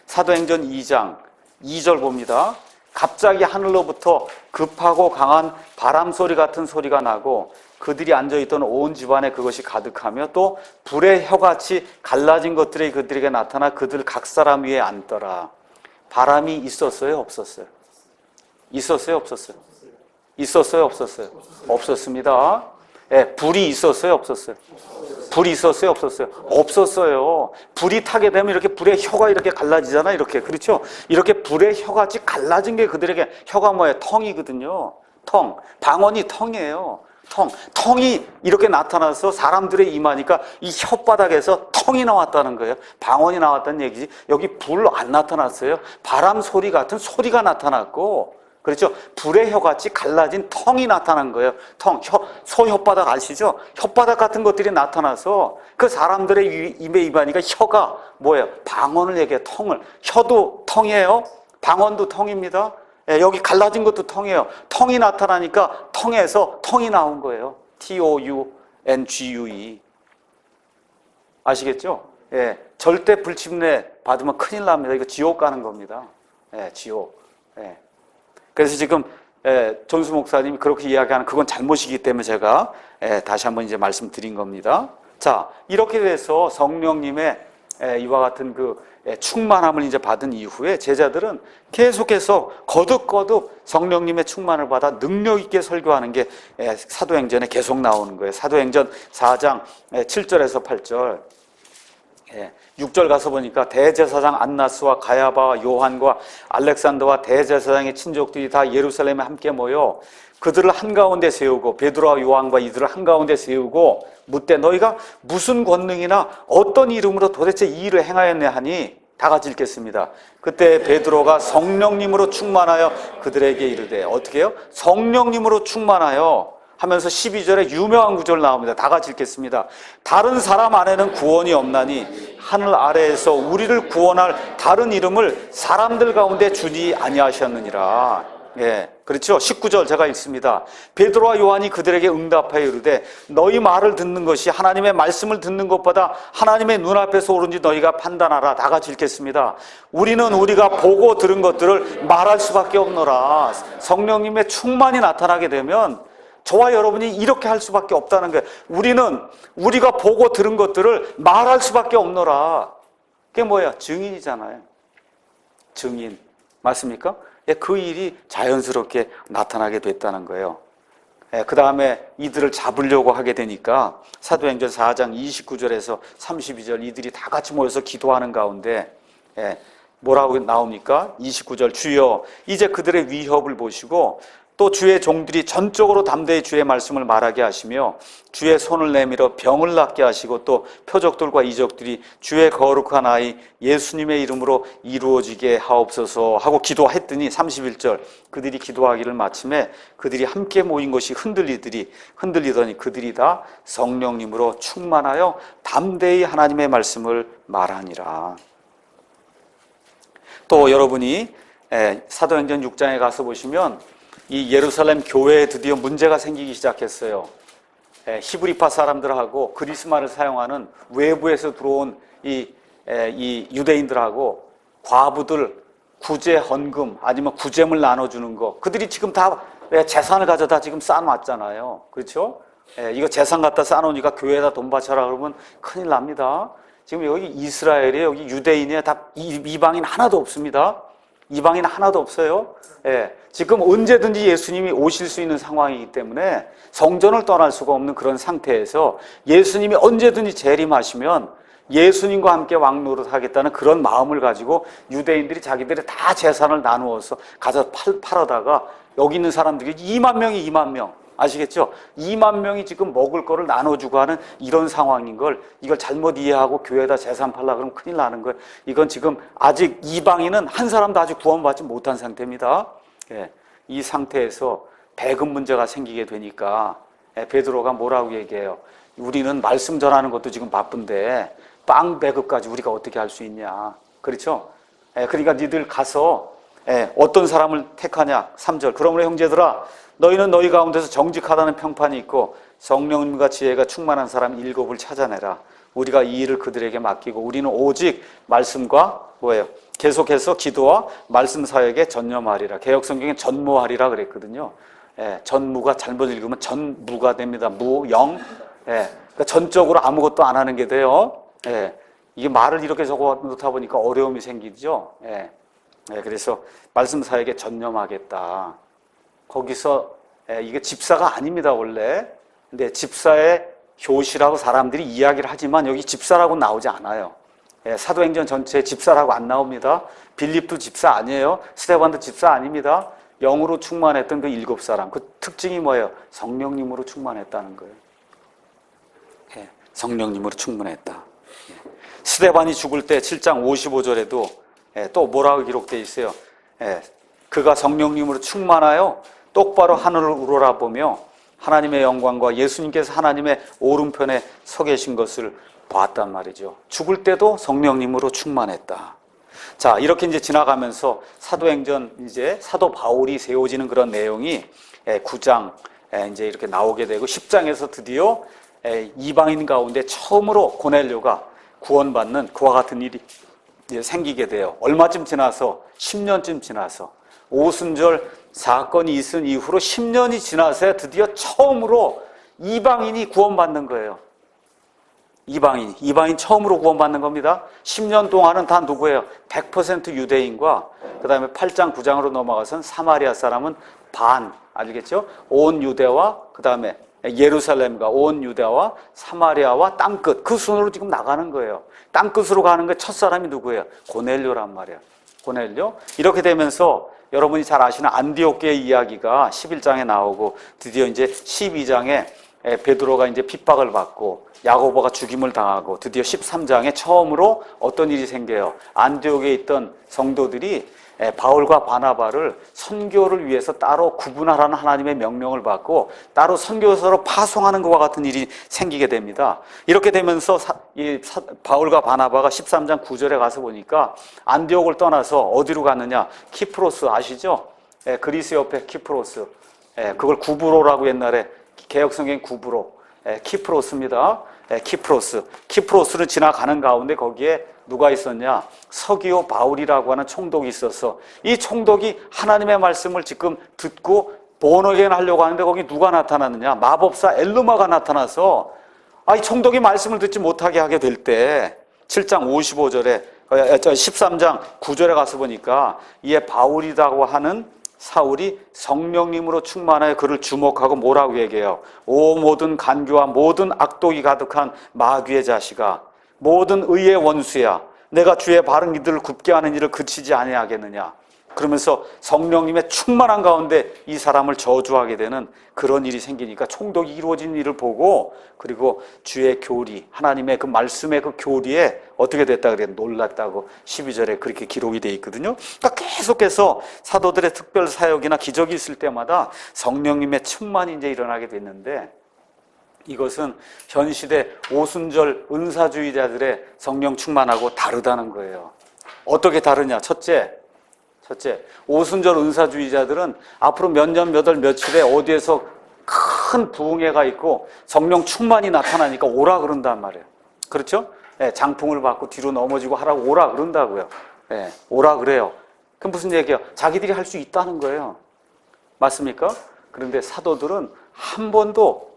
사도행전 2장 2절 봅니다. 갑자기 하늘로부터 급하고 강한 바람 소리 같은 소리가 나고 그들이 앉아있던 온 집안에 그것이 가득하며 또 불의 혀같이 갈라진 것들이 그들에게 나타나 그들 각 사람 위에 앉더라. 바람이 있었어요? 없었어요? 있었어요? 없었어요? 있었어요? 없었어요? 없었습니다. 불이 있었어요? 없었어요? 불이 있었어요? 없었어요? 없었어요. 불이 타게 되면 이렇게 불의 혀가 이렇게 갈라지잖아요. 이렇게. 그렇죠? 이렇게 불의 혀같이 갈라진 게 그들에게, 혀가 뭐예요? 텅이거든요. 텅. 방언이 텅이에요. 텅이 이렇게 나타나서 사람들의 임하니까 이 혓바닥에서 텅이 나왔다는 거예요. 방언이 나왔다는 얘기지. 여기 불 안 나타났어요. 바람 소리 같은 소리가 나타났고, 그렇죠? 불의 혀같이 갈라진 텅이 나타난 거예요. 소 혓바닥 아시죠? 혓바닥 같은 것들이 나타나서 그 사람들의 입에 임하니까 혀가 뭐예요? 방언을 얘기해요. 혀도 텅이에요. 방언도 텅입니다. 여기 갈라진 것도 텅이에요. 텅이 나타나니까 텅에서 텅이 나온 거예요. TOUNGUE. 아시겠죠? 절대 불침례 받으면 큰일 납니다. 이거 지옥 가는 겁니다. 지옥. 그래서 지금 전수 목사님이 그렇게 이야기하는 그건 잘못이기 때문에 제가 다시 한번 이제 말씀드린 겁니다. 자, 이렇게 돼서 성령님의 이와 같은 그 충만함을 이제 받은 이후에 제자들은 계속해서 거듭거듭 성령님의 충만을 받아 능력 있게 설교하는 게 사도행전에 계속 나오는 거예요. 사도행전 4장 7절에서 8절. 6절 가서 보니까 대제사장 안나스와 가야바와 요한과 알렉산더와 대제사장의 친족들이 다 예루살렘에 함께 모여 그들을 한가운데 세우고 베드로와 요한과 이들을 한가운데 세우고 묻되 너희가 무슨 권능이나 어떤 이름으로 도대체 이 일을 행하였냐 하니 다 같이 읽겠습니다. 그때 베드로가 성령님으로 충만하여 그들에게 이르되 어떻게 해요? 성령님으로 충만하여 하면서 12절에 유명한 구절 나옵니다. 다 같이 읽겠습니다. 다른 사람 안에는 구원이 없나니 하늘 아래에서 우리를 구원할 다른 이름을 사람들 가운데 주지 아니하셨느니라. 그렇죠? 19절 제가 읽습니다. 베드로와 요한이 그들에게 응답하여 이르되 너희 말을 듣는 것이 하나님의 말씀을 듣는 것보다 하나님의 눈앞에서 옳은지 너희가 판단하라. 다 같이 읽겠습니다. 우리는 우리가 보고 들은 것들을 말할 수밖에 없노라. 성령님의 충만이 나타나게 되면 저와 여러분이 이렇게 할 수밖에 없다는 거예요. 우리는 우리가 보고 들은 것들을 말할 수밖에 없노라. 그게 뭐야? 증인이잖아요. 증인. 맞습니까? 그 일이 자연스럽게 나타나게 됐다는 거예요. 그 다음에 이들을 잡으려고 하게 되니까 사도행전 4장 29절에서 32절 이들이 다 같이 모여서 기도하는 가운데 뭐라고 나옵니까? 29절 주여 이제 그들의 위협을 보시고 또 주의 종들이 전적으로 담대히 주의 말씀을 말하게 하시며 주의 손을 내밀어 병을 낫게 하시고 또 표적들과 이적들이 주의 거룩한 아이 예수님의 이름으로 이루어지게 하옵소서 하고 기도했더니 31절 그들이 기도하기를 마침에 그들이 함께 모인 것이 흔들리더니 그들이 다 성령님으로 충만하여 담대히 하나님의 말씀을 말하니라. 또 여러분이 사도행전 6장에 가서 보시면 이 예루살렘 교회에 드디어 문제가 생기기 시작했어요. 히브리파 사람들하고 그리스말을 사용하는 외부에서 들어온 이 유대인들하고 과부들 구제 헌금 아니면 구제물 나눠주는 거 그들이 지금 다 재산을 가져다 지금 쌓아놨잖아요. 그렇죠? 이거 재산 갖다 쌓아놓으니까 교회에다 돈 바쳐라 그러면 큰일 납니다. 지금 여기 이스라엘에 여기 유대인에 다 이방인 하나도 없습니다. 이방인 하나도 없어요. 예, 지금 언제든지 예수님이 오실 수 있는 상황이기 때문에 성전을 떠날 수가 없는 그런 상태에서 예수님이 언제든지 재림하시면 예수님과 함께 왕노릇 하겠다는 그런 마음을 가지고 유대인들이 자기들이 다 재산을 나누어서 가서 팔아다가 여기 있는 사람들이 2만 명이 2만 명, 아시겠죠? 2만 명이 지금 먹을 거를 나눠주고 하는 이런 상황인 걸, 이걸 잘못 이해하고 교회에다 재산 팔라 그러면 큰일 나는 거예요. 이건 지금 아직 이방인은 한 사람도 아직 구원받지 못한 상태입니다. 예, 이 상태에서 배급 문제가 생기게 되니까 베드로가 뭐라고 얘기해요? 우리는 말씀 전하는 것도 지금 바쁜데 빵 배급까지 우리가 어떻게 할 수 있냐? 그렇죠? 그러니까 니들 가서 어떤 사람을 택하냐? 3절. 그러므로 형제들아, 너희는 너희 가운데서 정직하다는 평판이 있고 성령님과 지혜가 충만한 사람 7을 찾아내라. 우리가 이 일을 그들에게 맡기고 우리는 오직 말씀과 뭐예요? 계속해서 기도와 말씀 사역에 전념하리라. 개역성경에 전무하리라 그랬거든요. 전무가 잘못 읽으면 전무가 됩니다. 무, 영. 그러니까 전적으로 아무것도 안 하는 게 돼요. 이게 말을 이렇게 적어 놓다 보니까 어려움이 생기죠. 그래서 말씀 사역에 전념하겠다. 거기서 이게 집사가 아닙니다, 원래. 근데 집사의 교시라고 사람들이 이야기를 하지만 여기 집사라고 나오지 않아요. 사도행전 전체에 집사라고 안 나옵니다. 빌립도 집사 아니에요. 스데반도 집사 아닙니다. 영으로 충만했던 그 7사람. 그 특징이 뭐예요? 성령님으로 충만했다는 거예요. 성령님으로 충만했다. 스데반이 죽을 때 7장 55절에도 또 뭐라고 기록되어 있어요? 그가 성령님으로 충만하여 똑바로 하늘을 우러러보며 하나님의 영광과 예수님께서 하나님의 오른편에 서 계신 것을 봤단 말이죠. 죽을 때도 성령님으로 충만했다. 자, 이렇게 이제 지나가면서 사도행전 이제 사도 바울이 세워지는 그런 내용이 9장 이제 이렇게 나오게 되고 10장에서 드디어 이방인 가운데 처음으로 고넬료가 구원받는 그와 같은 일이 생기게 돼요. 얼마쯤 지나서 10년쯤 지나서 오순절 사건이 있은 이후로 10년이 지나서 드디어 처음으로 이방인이 구원받는 거예요. 이방인 처음으로 구원받는 겁니다. 10년 동안은 다 누구예요? 100% 유대인과 그 다음에 8장 9장으로 넘어가선 사마리아 사람은 반, 알겠죠? 온 유대와 그 다음에 예루살렘과 온 유대와 사마리아와 땅끝, 그 순으로 지금 나가는 거예요. 땅끝으로 가는 게 첫 사람이 누구예요? 고넬료란 말이에요. 고넬료. 이렇게 되면서 여러분이 잘 아시는 안디옥계의 이야기가 11장에 나오고 드디어 이제 12장에 베드로가 이제 핍박을 받고 야고보가 죽임을 당하고 드디어 13장에 처음으로 어떤 일이 생겨요? 안디옥에 있던 성도들이 바울과 바나바를 선교를 위해서 따로 구분하라는 하나님의 명령을 받고 따로 선교사로 파송하는 것과 같은 일이 생기게 됩니다. 이렇게 되면서 바울과 바나바가 13장 9절에 가서 보니까 안디옥을 떠나서 어디로 갔느냐? 키프로스 아시죠? 그리스 옆에 키프로스. 그걸 구브로라고 옛날에 개역성경 구브로. 키프로스입니다. 키프로스를 지나가는 가운데 거기에 누가 있었냐? 서기오 바울이라고 하는 총독이 있어서 이 총독이 하나님의 말씀을 지금 듣고 본어겐 하려고 하는데 거기 누가 나타났느냐? 마법사 엘르마가 나타나서 이 총독이 말씀을 듣지 못하게 하게 될 때 7장 55절에 13장 9절에 가서 보니까 이에 바울이라고 하는 사울이 성령님으로 충만하여 그를 주목하고 뭐라고 얘기해요? 오 모든 간교와 모든 악독이 가득한 마귀의 자식아, 모든 의의 원수야, 내가 주의 바른 이들을 굽게 하는 일을 그치지 아니하겠느냐. 그러면서 성령님의 충만한 가운데 이 사람을 저주하게 되는 그런 일이 생기니까 총독이 이루어진 일을 보고 그리고 주의 교리, 하나님의 그 말씀의 그 교리에 어떻게 됐다 그래요? 놀랐다고 12절에 그렇게 기록이 되어 있거든요. 그러니까 계속해서 사도들의 특별 사역이나 기적이 있을 때마다 성령님의 충만이 이제 일어나게 됐는데 이것은 현 시대 오순절 은사주의자들의 성령 충만하고 다르다는 거예요. 어떻게 다르냐? 첫째, 오순절 은사주의자들은 앞으로 몇 년, 몇 월, 며칠에 어디에서 큰 부흥회가 있고 성령 충만이 나타나니까 오라 그런단 말이에요. 그렇죠? 장풍을 받고 뒤로 넘어지고 하라고 오라 그런다고요. 오라 그래요. 그럼 무슨 얘기예요? 자기들이 할 수 있다는 거예요. 맞습니까? 그런데 사도들은 한 번도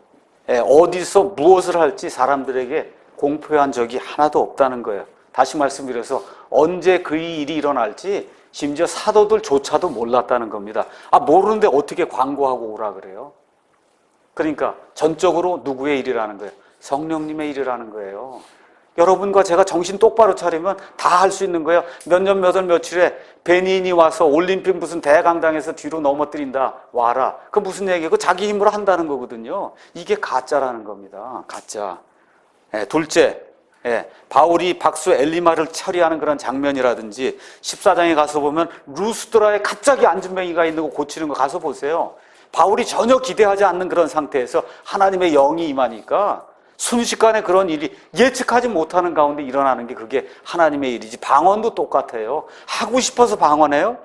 어디서 무엇을 할지 사람들에게 공표한 적이 하나도 없다는 거예요. 다시 말씀드려서 언제 그 일이 일어날지 심지어 사도들조차도 몰랐다는 겁니다. 모르는데 어떻게 광고하고 오라 그래요? 그러니까 전적으로 누구의 일이라는 거예요? 성령님의 일이라는 거예요. 여러분과 제가 정신 똑바로 차리면 다 할 수 있는 거예요. 몇 년 몇 월 며칠에 베니인이 와서 올림픽 무슨 대강당에서 뒤로 넘어뜨린다. 와라. 그 무슨 얘기예요? 그 자기 힘으로 한다는 거거든요. 이게 가짜라는 겁니다. 가짜. 둘째, 바울이 박수 엘리마를 처리하는 그런 장면이라든지 14장에 가서 보면 루스드라에 갑자기 안진뱅이가 있는 거 고치는 거 가서 보세요. 바울이 전혀 기대하지 않는 그런 상태에서 하나님의 영이 임하니까 순식간에 그런 일이 예측하지 못하는 가운데 일어나는 게 그게 하나님의 일이지. 방언도 똑같아요. 하고 싶어서 방언해요?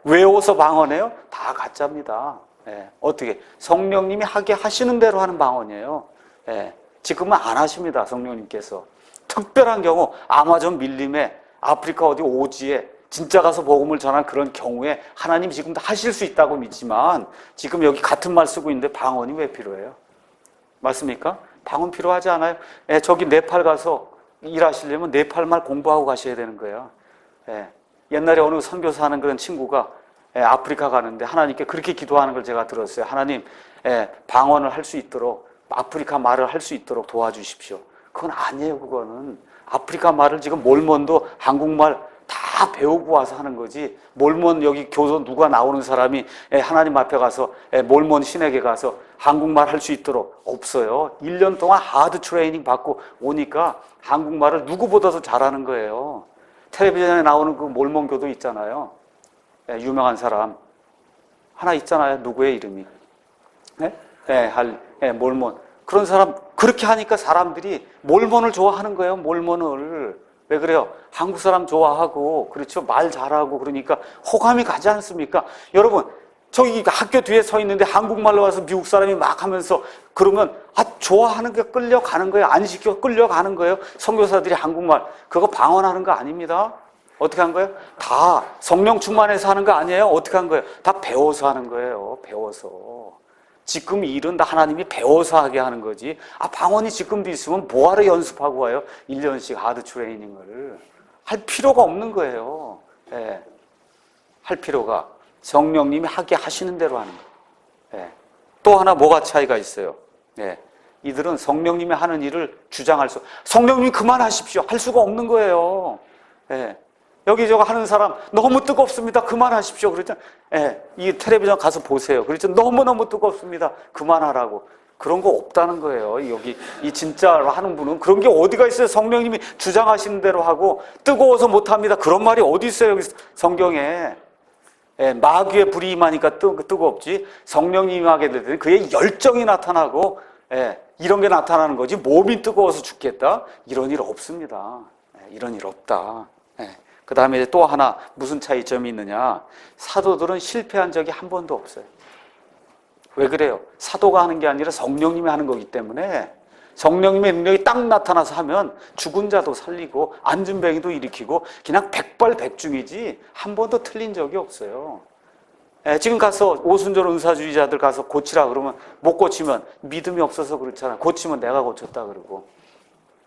외워서 방언해요? 다 가짜입니다. 어떻게? 성령님이 하게 하시는 대로 하는 방언이에요. 지금은 안 하십니다. 성령님께서. 특별한 경우 아마존 밀림에 아프리카 어디 오지에 진짜 가서 복음을 전한 그런 경우에 하나님이 지금도 하실 수 있다고 믿지만 지금 여기 같은 말 쓰고 있는데 방언이 왜 필요해요? 맞습니까? 방언 필요하지 않아요? 저기 네팔 가서 일하시려면 네팔 말 공부하고 가셔야 되는 거예요. 옛날에 어느 선교사 하는 그런 친구가 아프리카 가는데 하나님께 그렇게 기도하는 걸 제가 들었어요. 하나님, 방언을 할 수 있도록 아프리카 말을 할 수 있도록 도와주십시오. 그건 아니에요. 그거는 아프리카 말을 지금 몰몬도 한국말 다 배우고 와서 하는 거지. 몰몬 여기 교도 누가 나오는 사람이 하나님 앞에 가서 몰몬 신에게 가서 한국말 할 수 있도록 없어요. 1년 동안 하드 트레이닝 받고 오니까 한국말을 누구보다도 잘하는 거예요. 텔레비전에 나오는 그 몰몬 교도 있잖아요. 유명한 사람 하나 있잖아요. 누구의 이름이? 몰몬. 그런 사람 그렇게 하니까 사람들이 몰몬을 좋아하는 거예요. 몰몬을. 왜 그래요? 한국 사람 좋아하고 그렇죠. 말 잘하고 그러니까 호감이 가지 않습니까? 여러분 저기 학교 뒤에 서 있는데 한국말로 와서 미국 사람이 막 하면서 그러면 좋아하는 게 끌려가는 거예요. 안 시켜 끌려가는 거예요. 선교사들이 한국말 그거 방언하는 거 아닙니다. 어떻게 한 거예요? 다 성령 충만해서 하는 거 아니에요? 어떻게 한 거예요? 다 배워서 하는 거예요. 배워서. 지금 일은 다 하나님이 배워서 하게 하는 거지. 방언이 지금도 있으면 뭐하러 연습하고 와요? 1년씩 하드 트레이닝을. 할 필요가 없는 거예요. 할 필요가. 성령님이 하게 하시는 대로 하는 거예요. 또 하나 뭐가 차이가 있어요? 이들은 성령님이 하는 일을 주장할 수, 성령님이 그만하십시오. 할 수가 없는 거예요. 여기 저거 하는 사람 너무 뜨겁습니다. 그만하십시오. 그랬죠. 이 텔레비전 가서 보세요. 그랬죠. 너무너무 뜨겁습니다. 그만하라고. 그런 거 없다는 거예요. 여기 이 진짜로 하는 분은 그런 게 어디가 있어요? 성령님이 주장하시는 대로 하고 뜨거워서 못합니다. 그런 말이 어디 있어요? 여기 성경에. 마귀의 불이 임하니까 뜨겁지. 성령님이 임하게 될 때는 그의 열정이 나타나고 이런 게 나타나는 거지. 몸이 뜨거워서 죽겠다. 이런 일 없습니다. 이런 일 없다. 그 다음에 또 하나 무슨 차이점이 있느냐. 사도들은 실패한 적이 한 번도 없어요. 왜 그래요? 사도가 하는 게 아니라 성령님이 하는 거기 때문에 성령님의 능력이 딱 나타나서 하면 죽은 자도 살리고 안진뱅이도 일으키고 그냥 백발백중이지 한 번도 틀린 적이 없어요. 지금 가서 오순절 은사주의자들 가서 고치라 그러면 못 고치면 믿음이 없어서 그렇잖아요. 고치면 내가 고쳤다 그러고.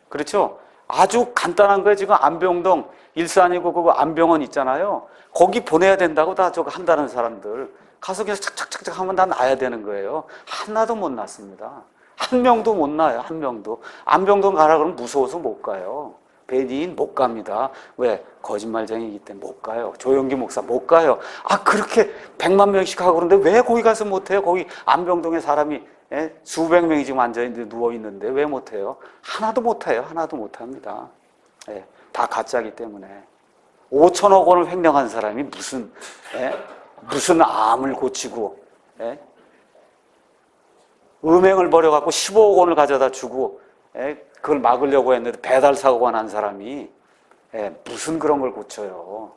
그렇죠? 아주 간단한 거예요. 지금 안병동 일산이고 그거 안병원 있잖아요. 거기 보내야 된다고 다 저거 한다는 사람들 가서 그냥 착착착착 하면 다 나야 되는 거예요. 하나도 못 났습니다. 한 명도 못 나요. 한 명도. 안병동 가라 그러면 무서워서 못 가요. 베니인 못 갑니다. 왜? 거짓말쟁이기 때문에 못 가요. 조영기 목사 못 가요. 그렇게 100만 명씩 하고 그러는데 왜 거기 가서 못 해요? 거기 안병동에 사람이 수백 명이 지금 앉아있는데 누워있는데 왜 못해요? 하나도 못해요. 하나도 못합니다. 다 가짜기 때문에 5천억 원을 횡령한 사람이 무슨 암을 고치고 음행을 벌여갖고 15억 원을 가져다 주고 그걸 막으려고 했는데 배달 사고가 난 사람이 무슨 그런 걸 고쳐요.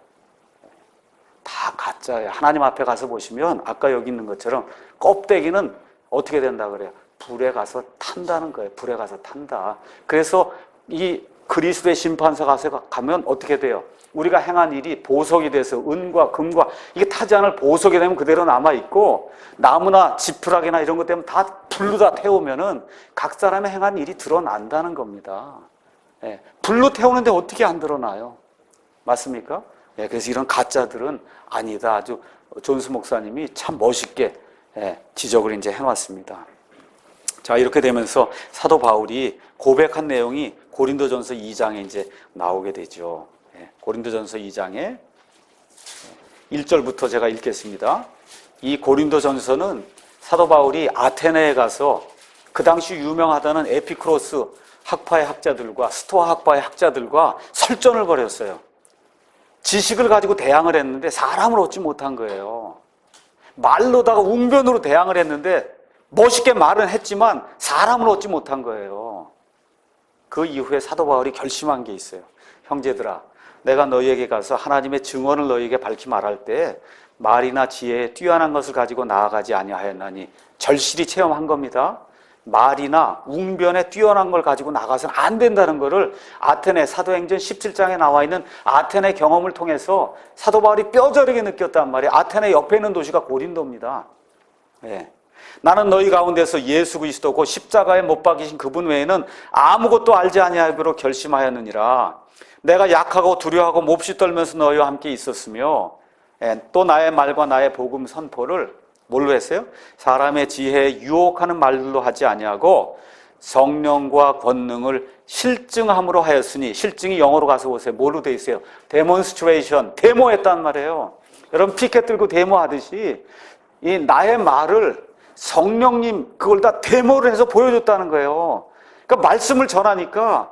다 가짜예요. 하나님 앞에 가서 보시면 아까 여기 있는 것처럼 껍데기는 어떻게 된다 그래요? 불에 가서 탄다는 거예요. 불에 가서 탄다. 그래서 이 그리스도의 심판사 가면 어떻게 돼요? 우리가 행한 일이 보석이 돼서 은과 금과 이게 타지 않을 보석이 되면 그대로 남아있고 나무나 지푸라기나 이런 것 때문에 다 불로 다 태우면은 각 사람의 행한 일이 드러난다는 겁니다. 불로 태우는데 어떻게 안 드러나요? 맞습니까? 그래서 이런 가짜들은 아니다. 아주 존스 목사님이 참 멋있게 지적을 이제 해놨습니다. 자, 이렇게 되면서 사도 바울이 고백한 내용이 고린도전서 2장에 이제 나오게 되죠. 고린도전서 2장에 1절부터 제가 읽겠습니다. 이 고린도전서는 사도 바울이 아테네에 가서 그 당시 유명하다는 에피크로스 학파의 학자들과 스토아 학파의 학자들과 설전을 벌였어요. 지식을 가지고 대항을 했는데 사람을 얻지 못한 거예요. 말로다가 웅변으로 대항을 했는데 멋있게 말은 했지만 사람을 얻지 못한 거예요. 그 이후에 사도 바울이 결심한 게 있어요. 형제들아, 내가 너희에게 가서 하나님의 증언을 너희에게 밝히 말할 때 말이나 지혜에 뛰어난 것을 가지고 나아가지 아니하였나니, 절실히 체험한 겁니다. 말이나 웅변에 뛰어난 걸 가지고 나가서는 안 된다는 것을 아테네 사도행전 17장에 나와 있는 아테네 경험을 통해서 사도 바울이 뼈저리게 느꼈단 말이에요. 아테네 옆에 있는 도시가 고린도입니다. 나는 너희 가운데서 예수 그리스도고 십자가에 못 박이신 그분 외에는 아무것도 알지 아니하기로 결심하였느니라. 내가 약하고 두려워하고 몹시 떨면서 너희와 함께 있었으며, 또 나의 말과 나의 복음 선포를 뭘로 했어요? 사람의 지혜에 유혹하는 말들로 하지 아니하고 성령과 권능을 실증함으로 하였으니, 실증이 영어로 가서 보세요. 뭘로 돼 있어요? 데몬스트레이션, 데모했단 말이에요. 여러분 피켓 들고 데모하듯이 이 나의 말을 성령님 그걸 다 데모를 해서 보여줬다는 거예요. 그러니까 말씀을 전하니까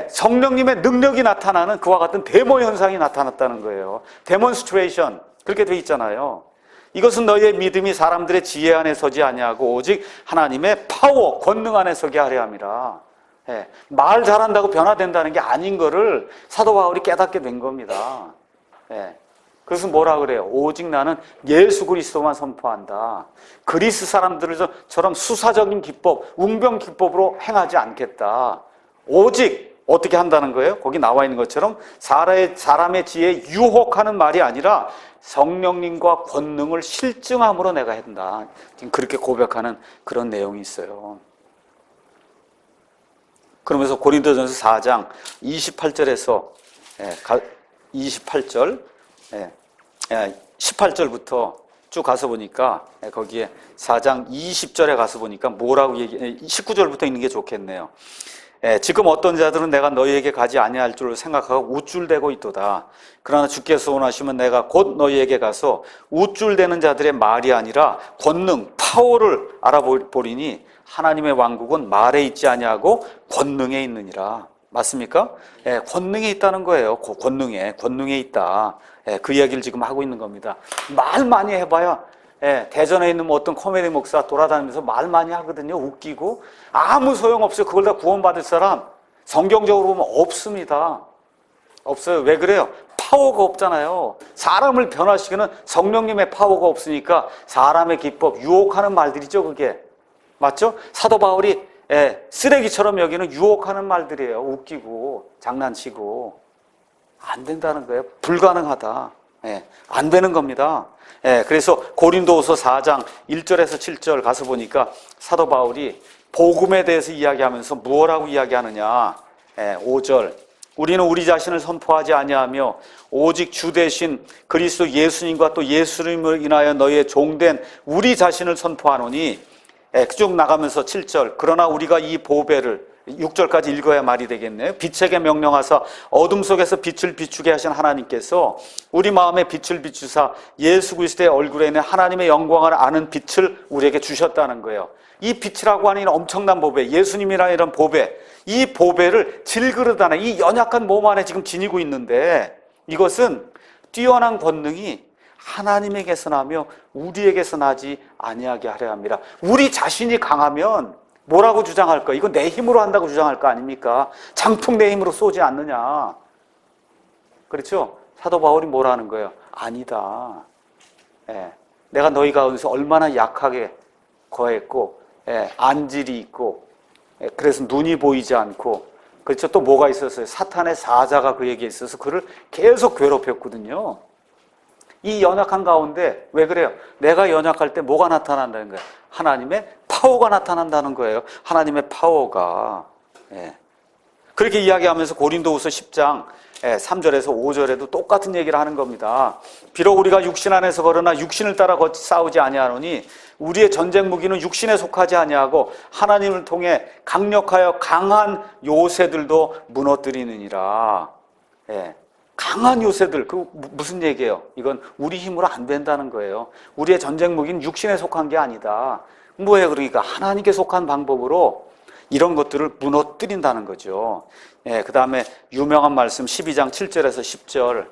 성령님의 능력이 나타나는 그와 같은 데모 현상이 나타났다는 거예요. 데몬스트레이션, 그렇게 돼 있잖아요. 이것은 너희의 믿음이 사람들의 지혜 안에 서지 아니하고 오직 하나님의 파워, 권능 안에 서게 하려 함이라. 말 잘한다고 변화된다는 게 아닌 거를 사도 바울이 깨닫게 된 겁니다. 그래서 뭐라 그래요? 오직 나는 예수 그리스도만 선포한다. 그리스 사람들처럼 수사적인 기법, 웅변 기법으로 행하지 않겠다. 오직 어떻게 한다는 거예요? 거기 나와 있는 것처럼 사람의 지혜에 유혹하는 말이 아니라 성령님과 권능을 실증함으로 내가 한다. 지금 그렇게 고백하는 그런 내용이 있어요. 그러면서 고린도전서 4장 28절에서 28절 18절부터 쭉 가서 보니까 거기에 4장 20절에 가서 보니까 뭐라고 19절부터 있는 게 좋겠네요. 지금 어떤 자들은 내가 너희에게 가지 아니할 줄 생각하고 우쭐대고 있도다. 그러나 주께서 원하시면 내가 곧 너희에게 가서 우쭐대는 자들의 말이 아니라 권능, 파워를 알아보리니 하나님의 왕국은 말에 있지 아니하고 권능에 있느니라. 맞습니까? 권능에 있다는 거예요. 권능에 있다. 그 이야기를 지금 하고 있는 겁니다. 말 많이 해봐야 대전에 있는 어떤 코미디 목사 돌아다니면서 말 많이 하거든요. 웃기고 아무 소용없어요. 그걸 다 구원받을 사람 성경적으로 보면 없습니다. 없어요. 왜 그래요? 파워가 없잖아요. 사람을 변화시키는 성령님의 파워가 없으니까 사람의 기법, 유혹하는 말들이죠. 그게 맞죠? 사도 바울이 쓰레기처럼 여기는 유혹하는 말들이에요. 웃기고 장난치고 안 된다는 거예요. 불가능하다. 안 되는 겁니다. 그래서 고린도후서 4장 1절에서 7절 가서 보니까 사도 바울이 복음에 대해서 이야기하면서 무엇라고 이야기하느냐. 5절 우리는 우리 자신을 선포하지 아니하며 오직 주 대신 그리스도 예수님과 또 예수님을 인하여 너희의 종된 우리 자신을 선포하노니, 쭉 나가면서 7절 그러나 우리가 이 보배를 6절까지 읽어야 말이 되겠네요. 빛에게 명령하사 어둠 속에서 빛을 비추게 하신 하나님께서 우리 마음에 빛을 비추사 예수 그리스도의 얼굴에 있는 하나님의 영광을 아는 빛을 우리에게 주셨다는 거예요. 이 빛이라고 하는 엄청난 보배, 예수님이라는 이런 보배, 이 보배를 질그릇 안에, 이 연약한 몸 안에 지금 지니고 있는데, 이것은 뛰어난 권능이 하나님에게서 나며 우리에게서 나지 아니하게 하려 합니다. 우리 자신이 강하면 뭐라고 주장할 거? 이거 내 힘으로 한다고 주장할 거 아닙니까? 장풍 내 힘으로 쏘지 않느냐. 그렇죠? 사도 바울이 뭐라는 거예요? 아니다. 내가 너희 가운데서 얼마나 약하게 거했고, 안질이 있고, 그래서 눈이 보이지 않고, 그렇죠? 또 뭐가 있었어요? 사탄의 사자가 그에게 있어서 그를 계속 괴롭혔거든요. 이 연약한 가운데 왜 그래요? 내가 연약할 때 뭐가 나타난다는 거예요? 하나님의 파워가 나타난다는 거예요. 하나님의 파워가. 그렇게 이야기하면서 고린도후서 10장 3절에서 5절에도 똑같은 얘기를 하는 겁니다. 비록 우리가 육신 안에서 걸으나 육신을 따라 싸우지 아니하노니 우리의 전쟁 무기는 육신에 속하지 아니하고 하나님을 통해 강력하여 강한 요새들도 무너뜨리느니라. 강한 요새들, 그 무슨 얘기예요? 이건 우리 힘으로 안 된다는 거예요. 우리의 전쟁 무기는 육신에 속한 게 아니다. 뭐예요? 그러니까 하나님께 속한 방법으로 이런 것들을 무너뜨린다는 거죠. 그 다음에 유명한 말씀 12장 7절에서 10절,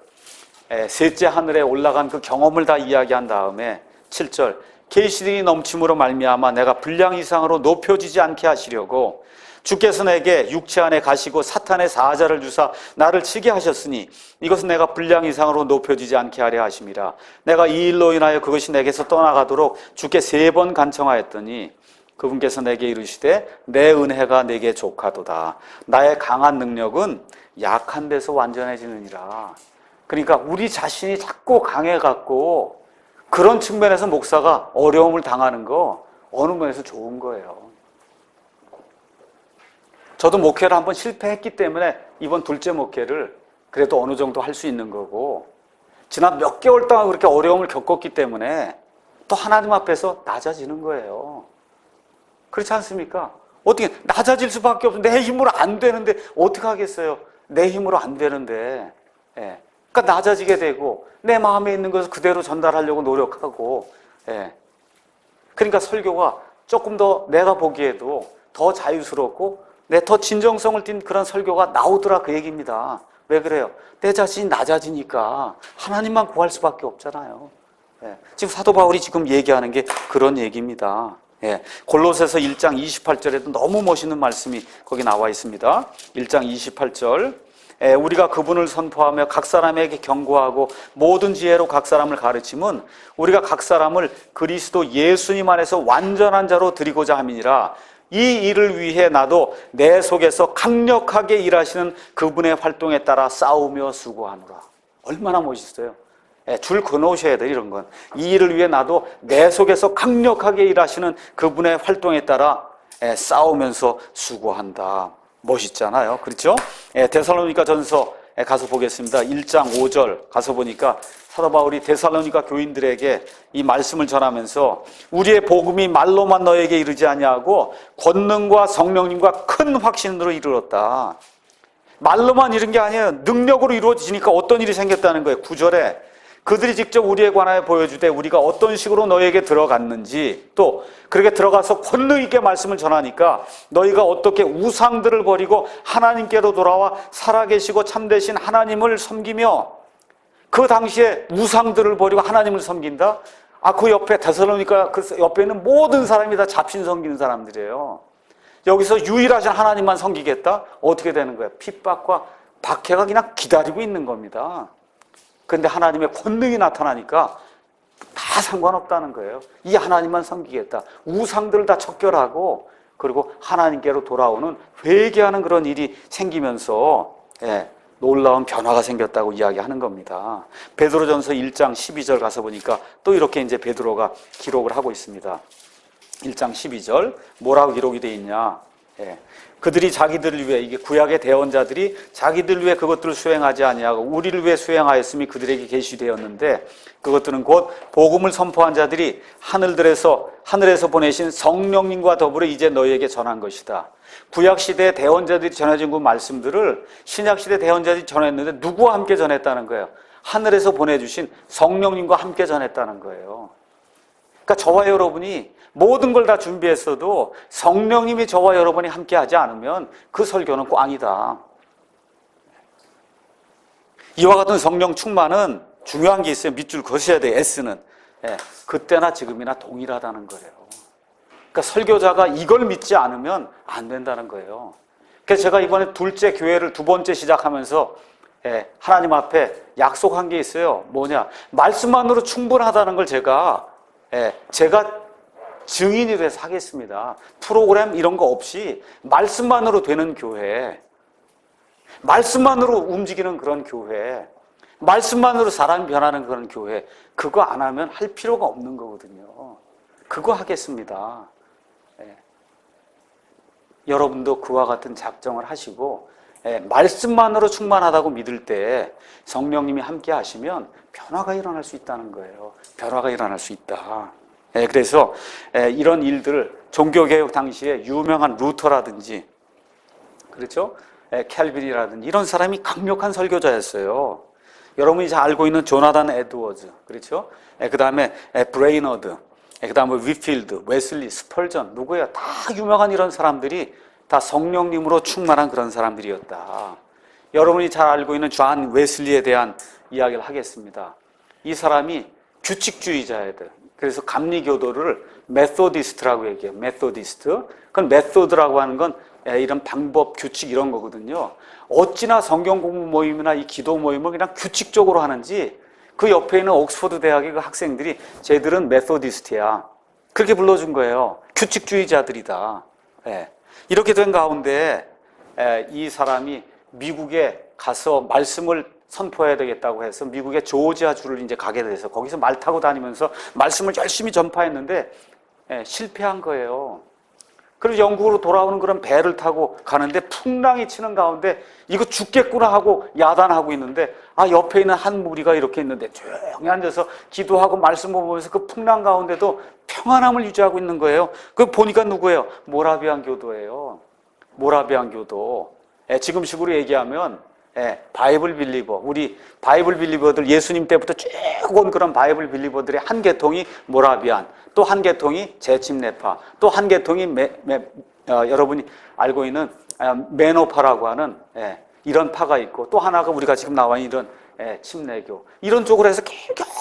셋째 하늘에 올라간 그 경험을 다 이야기한 다음에 7절, 계시들이 넘침으로 말미암아 내가 분량 이상으로 높여지지 않게 하시려고 주께서 내게 육체 안에 가시고 사탄의 사자를 주사 나를 치게 하셨으니 이것은 내가 분량 이상으로 높여지지 않게 하려 하심이라. 내가 이 일로 인하여 그것이 내게서 떠나가도록 주께 3번 간청하였더니 그분께서 내게 이르시되 내 은혜가 내게 족하도다. 나의 강한 능력은 약한 데서 완전해지느니라. 그러니까 우리 자신이 자꾸 강해갖고 그런 측면에서 목사가 어려움을 당하는 거 어느 면에서 좋은 거예요. 저도 목회를 한번 실패했기 때문에 이번 둘째 목회를 그래도 어느 정도 할 수 있는 거고, 지난 몇 개월 동안 그렇게 어려움을 겪었기 때문에 또 하나님 앞에서 낮아지는 거예요. 그렇지 않습니까? 어떻게 낮아질 수밖에 없어. 내 힘으로 안 되는데 어떻게 하겠어요? 내 힘으로 안 되는데. 그러니까 낮아지게 되고 내 마음에 있는 것을 그대로 전달하려고 노력하고. 그러니까 설교가 조금 더 내가 보기에도 더 자유스럽고 더 진정성을 띤 그런 설교가 나오더라, 그 얘기입니다. 왜 그래요? 내 자신이 낮아지니까 하나님만 구할 수밖에 없잖아요. 지금 사도 바울이 지금 얘기하는 게 그런 얘기입니다. 골로새서 1장 28절에도 너무 멋있는 말씀이 거기 나와 있습니다. 1장 28절, 우리가 그분을 선포하며 각 사람에게 경고하고 모든 지혜로 각 사람을 가르침은 우리가 각 사람을 그리스도 예수님 안에서 완전한 자로 드리고자 함이니라. 이 일을 위해 나도 내 속에서 강력하게 일하시는 그분의 활동에 따라 싸우며 수고하노라. 얼마나 멋있어요. 줄 그어놓으셔야 돼요, 이런 건. 이 일을 위해 나도 내 속에서 강력하게 일하시는 그분의 활동에 따라 싸우면서 수고한다. 멋있잖아요. 그렇죠? 데살로니가 전서 가서 보겠습니다. 1장 5절 가서 보니까 사도 바울이 데살로니가 교인들에게 이 말씀을 전하면서 우리의 복음이 말로만 너에게 이르지 아니하고 권능과 성령님과 큰 확신으로 이르렀다. 말로만 이른 게 아니에요. 능력으로 이루어지니까 어떤 일이 생겼다는 거예요. 9절에 그들이 직접 우리에 관하여 보여주되 우리가 어떤 식으로 너에게 들어갔는지, 또 그렇게 들어가서 권능 있게 말씀을 전하니까 너희가 어떻게 우상들을 버리고 하나님께로 돌아와 살아계시고 참되신 하나님을 섬기며, 그 당시에 우상들을 버리고 하나님을 섬긴다? 그 옆에 데살로니가 그 옆에 있는 모든 사람이 다 잡신 섬기는 사람들이에요. 여기서 유일하신 하나님만 섬기겠다? 어떻게 되는 거예요? 핍박과 박해가 그냥 기다리고 있는 겁니다. 그런데 하나님의 권능이 나타나니까 다 상관없다는 거예요. 이 하나님만 섬기겠다. 우상들을 다 척결하고 그리고 하나님께로 돌아오는 회개하는 그런 일이 생기면서 놀라운 변화가 생겼다고 이야기하는 겁니다. 베드로전서 1장 12절 가서 보니까 또 이렇게 이제 베드로가 기록을 하고 있습니다. 1장 12절 뭐라고 기록이 되어 있냐? 그들이 자기들을 위해, 이게 구약의 대언자들이 자기들 위해 그것들을 수행하지 아니하고 우리를 위해 수행하였음이 그들에게 계시되었는데 그것들은 곧 복음을 선포한 자들이 하늘에서 보내신 성령님과 더불어 이제 너희에게 전한 것이다. 구약시대 대언자들이 전해진 그 말씀들을 신약시대 대언자들이 전했는데 누구와 함께 전했다는 거예요? 하늘에서 보내주신 성령님과 함께 전했다는 거예요. 그러니까 저와 여러분이 모든 걸 다 준비했어도 성령님이 저와 여러분이 함께 하지 않으면 그 설교는 꽝이다. 이와 같은 성령 충만은 중요한 게 있어요. 밑줄 그으셔야 돼요. S는. 그때나 지금이나 동일하다는 거예요. 그러니까 설교자가 이걸 믿지 않으면 안 된다는 거예요. 그래서 제가 이번에 둘째 교회를 두 번째 시작하면서 하나님 앞에 약속한 게 있어요. 뭐냐? 말씀만으로 충분하다는 걸 제가 증인이 돼서 하겠습니다. 프로그램 이런 거 없이 말씀만으로 되는 교회, 말씀만으로 움직이는 그런 교회, 말씀만으로 사람이 변하는 그런 교회, 그거 안 하면 할 필요가 없는 거거든요. 그거 하겠습니다. 여러분도 그와 같은 작정을 하시고 말씀만으로 충만하다고 믿을 때 성령님이 함께 하시면 변화가 일어날 수 있다는 거예요. 변화가 일어날 수 있다. 그래서 이런 일들을 종교개혁 당시에 유명한 루터라든지, 그렇죠? 캘빈이라든지 이런 사람이 강력한 설교자였어요. 여러분이 잘 알고 있는 조나단 에드워즈, 그렇죠? 그 다음에 브레이너드, 그 다음에 위필드, 웨슬리, 스펄전, 누구예요? 다 유명한 이런 사람들이 다 성령님으로 충만한 그런 사람들이었다. 여러분이 잘 알고 있는 존 웨슬리에 대한 이야기를 하겠습니다. 이 사람이 규칙주의자애들. 그래서 감리교도를 메소디스트라고 얘기해요. 메소디스트. 그건 메소드라고 하는 건 이런 방법, 규칙 이런 거거든요. 어찌나 성경 공부 모임이나 이 기도 모임을 그냥 규칙적으로 하는지 그 옆에 있는 옥스퍼드 대학의 그 학생들이 쟤들은 메소디스트야. 그렇게 불러준 거예요. 규칙주의자들이다. 이렇게 된 가운데 이 사람이 미국에 가서 말씀을 선포해야 되겠다고 해서 미국의 조지아주를 이제 가게 돼서 거기서 말 타고 다니면서 말씀을 열심히 전파했는데 실패한 거예요. 그래서 영국으로 돌아오는 그런 배를 타고 가는데 풍랑이 치는 가운데 이거 죽겠구나 하고 야단하고 있는데 옆에 있는 한 무리가 이렇게 있는데 조용히 앉아서 기도하고 말씀 보면서 그 풍랑 가운데도 평안함을 유지하고 있는 거예요. 그 보니까 누구예요? 모라비안 교도예요. 모라비안 교도. 지금식으로 얘기하면 바이블 빌리버, 우리 바이블 빌리버들 예수님 때부터 쭉 온 그런 바이블 빌리버들의 한 계통이 모라비안, 또 한 계통이 제침내파, 또 한 계통이 여러분이 알고 있는 메노파라고 하는 이런 파가 있고, 또 하나가 우리가 지금 나와 있는 이런 침례교, 이런 쪽으로 해서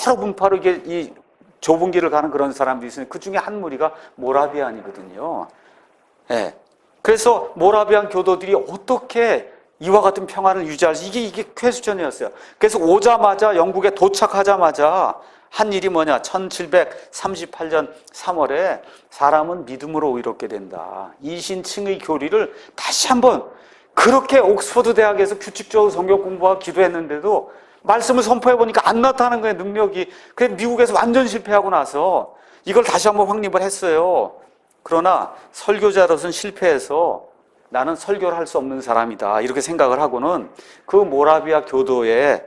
여러 분파로 이게 이 좁은 길을 가는 그런 사람들이 있으니 그 중에 한 무리가 모라비안이거든요. 그래서 모라비안 교도들이 어떻게 이와 같은 평화를 유지할지 이게 퀘스천이었어요. 그래서 오자마자 영국에 도착하자마자 한 일이 뭐냐? 1738년 3월에 사람은 믿음으로 의롭게 된다. 이신칭의 교리를 다시 한번 그렇게 옥스퍼드 대학에서 규칙적으로 성경 공부하고 기도했는데도 말씀을 선포해 보니까 안 나타나는 거예요, 능력이. 그래서 미국에서 완전 실패하고 나서 이걸 다시 한번 확립을 했어요. 그러나 설교자로서는 실패해서 나는 설교를 할 수 없는 사람이다 이렇게 생각을 하고는 그 모라비아 교도의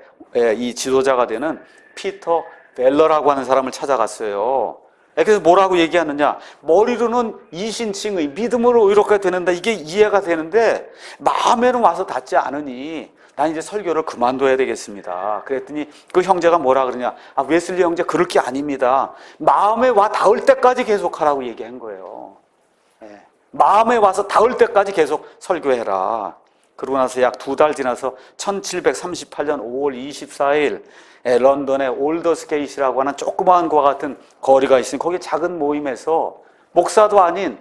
이 지도자가 되는 피터 벨러라고 하는 사람을 찾아갔어요. 그래서 뭐라고 얘기하느냐? 머리로는 이신칭의 믿음으로 의롭게 되는데 이게 이해가 되는데 마음에는 와서 닿지 않으니 난 이제 설교를 그만둬야 되겠습니다. 그랬더니 그 형제가 뭐라 그러냐? 웨슬리 형제 그럴 게 아닙니다. 마음에 와 닿을 때까지 계속하라고 얘기한 거예요. 마음에 와서 닿을 때까지 계속 설교해라. 그러고 나서 약 2달 지나서 1738년 5월 24일 런던의 올더스게이트라고 하는 조그마한 것과 같은 거리가 있으니 거기 작은 모임에서 목사도 아닌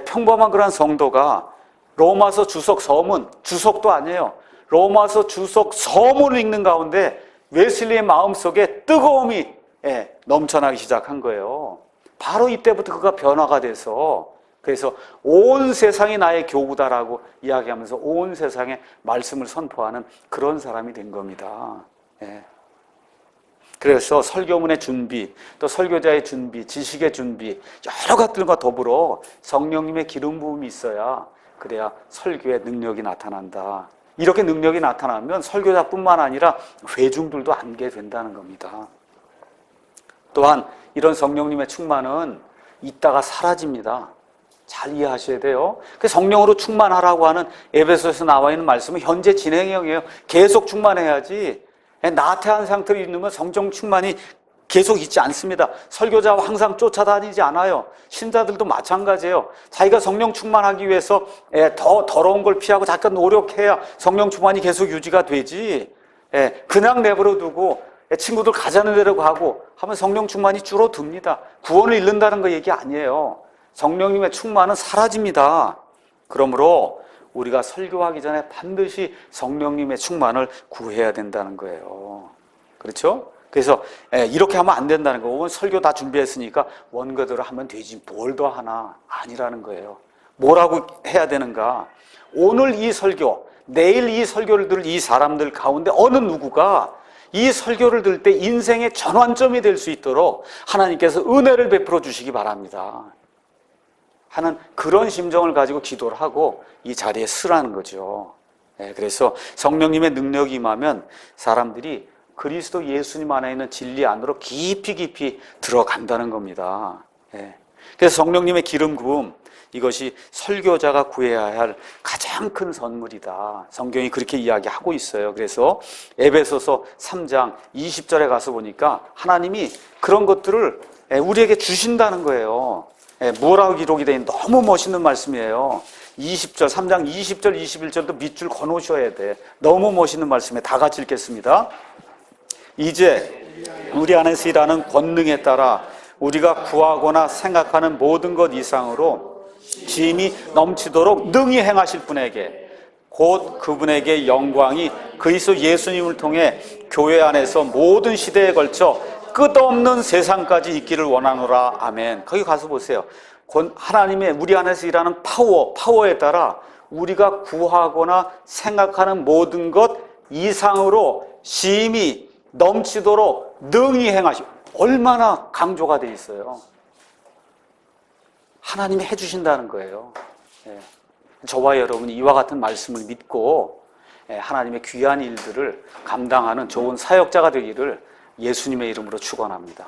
평범한 그런 성도가 로마서 주석 서문, 주석도 아니에요. 로마서 주석 서문을 읽는 가운데 웨슬리의 마음속에 뜨거움이 넘쳐나기 시작한 거예요. 바로 이때부터 그가 변화가 돼서 그래서 온 세상이 나의 교구다라고 이야기하면서 온 세상에 말씀을 선포하는 그런 사람이 된 겁니다. 그래서 설교문의 준비, 또 설교자의 준비, 지식의 준비 여러 것들과 더불어 성령님의 기름 부음이 있어야 그래야 설교의 능력이 나타난다. 이렇게 능력이 나타나면 설교자뿐만 아니라 회중들도 안게 된다는 겁니다. 또한 이런 성령님의 충만은 있다가 사라집니다. 잘 이해하셔야 돼요. 그 성령으로 충만하라고 하는 에베소에서 나와 있는 말씀은 현재 진행형이에요. 계속 충만해야지 나태한 상태로 있는 건 성령 충만이 계속 있지 않습니다. 설교자와 항상 쫓아다니지 않아요. 신자들도 마찬가지예요. 자기가 성령 충만하기 위해서 더 더러운 걸 피하고 자기가 노력해야 성령 충만이 계속 유지가 되지. 그냥 내버려 두고 친구들 가자는 대로 가고 하면 성령 충만이 줄어듭니다. 구원을 잃는다는 거 얘기 아니에요. 성령님의 충만은 사라집니다. 그러므로 우리가 설교하기 전에 반드시 성령님의 충만을 구해야 된다는 거예요. 그렇죠? 그래서 이렇게 하면 안 된다는 거고 설교 다 준비했으니까 원고대로 하면 되지 뭘 더 하나 아니라는 거예요. 뭐라고 해야 되는가? 오늘 이 설교, 내일 이 설교를 들을 이 사람들 가운데 어느 누구가 이 설교를 들을 때 인생의 전환점이 될 수 있도록 하나님께서 은혜를 베풀어 주시기 바랍니다 하는 그런 심정을 가지고 기도를 하고 이 자리에 서라는 거죠. 그래서 성령님의 능력이 임하면 사람들이 그리스도 예수님 안에 있는 진리 안으로 깊이 들어간다는 겁니다. 그래서 성령님의 기름 부음, 이것이 설교자가 구해야 할 가장 큰 선물이다. 성경이 그렇게 이야기하고 있어요. 그래서 에베소서 3장 20절에 가서 보니까 하나님이 그런 것들을 우리에게 주신다는 거예요. 뭐라고 기록이 되어 있는 너무 멋있는 말씀이에요. 20절, 3장 20절, 21절도 밑줄 거놓으셔야 돼. 너무 멋있는 말씀에 다 같이 읽겠습니다. 이제 우리 안에서 일하는 권능에 따라 우리가 구하거나 생각하는 모든 것 이상으로 힘이 넘치도록 능히 행하실 분에게, 곧 그분에게 영광이 그리스도 예수님을 통해 교회 안에서 모든 시대에 걸쳐 끝없는 세상까지 있기를 원하노라. 아멘. 거기 가서 보세요. 하나님의 우리 안에서 일하는 파워에 따라 우리가 구하거나 생각하는 모든 것 이상으로 힘이 넘치도록 능히 행하시고, 얼마나 강조가 돼 있어요. 하나님이 해주신다는 거예요. 저와 여러분이 이와 같은 말씀을 믿고 하나님의 귀한 일들을 감당하는 좋은 사역자가 되기를 예수님의 이름으로 축원합니다.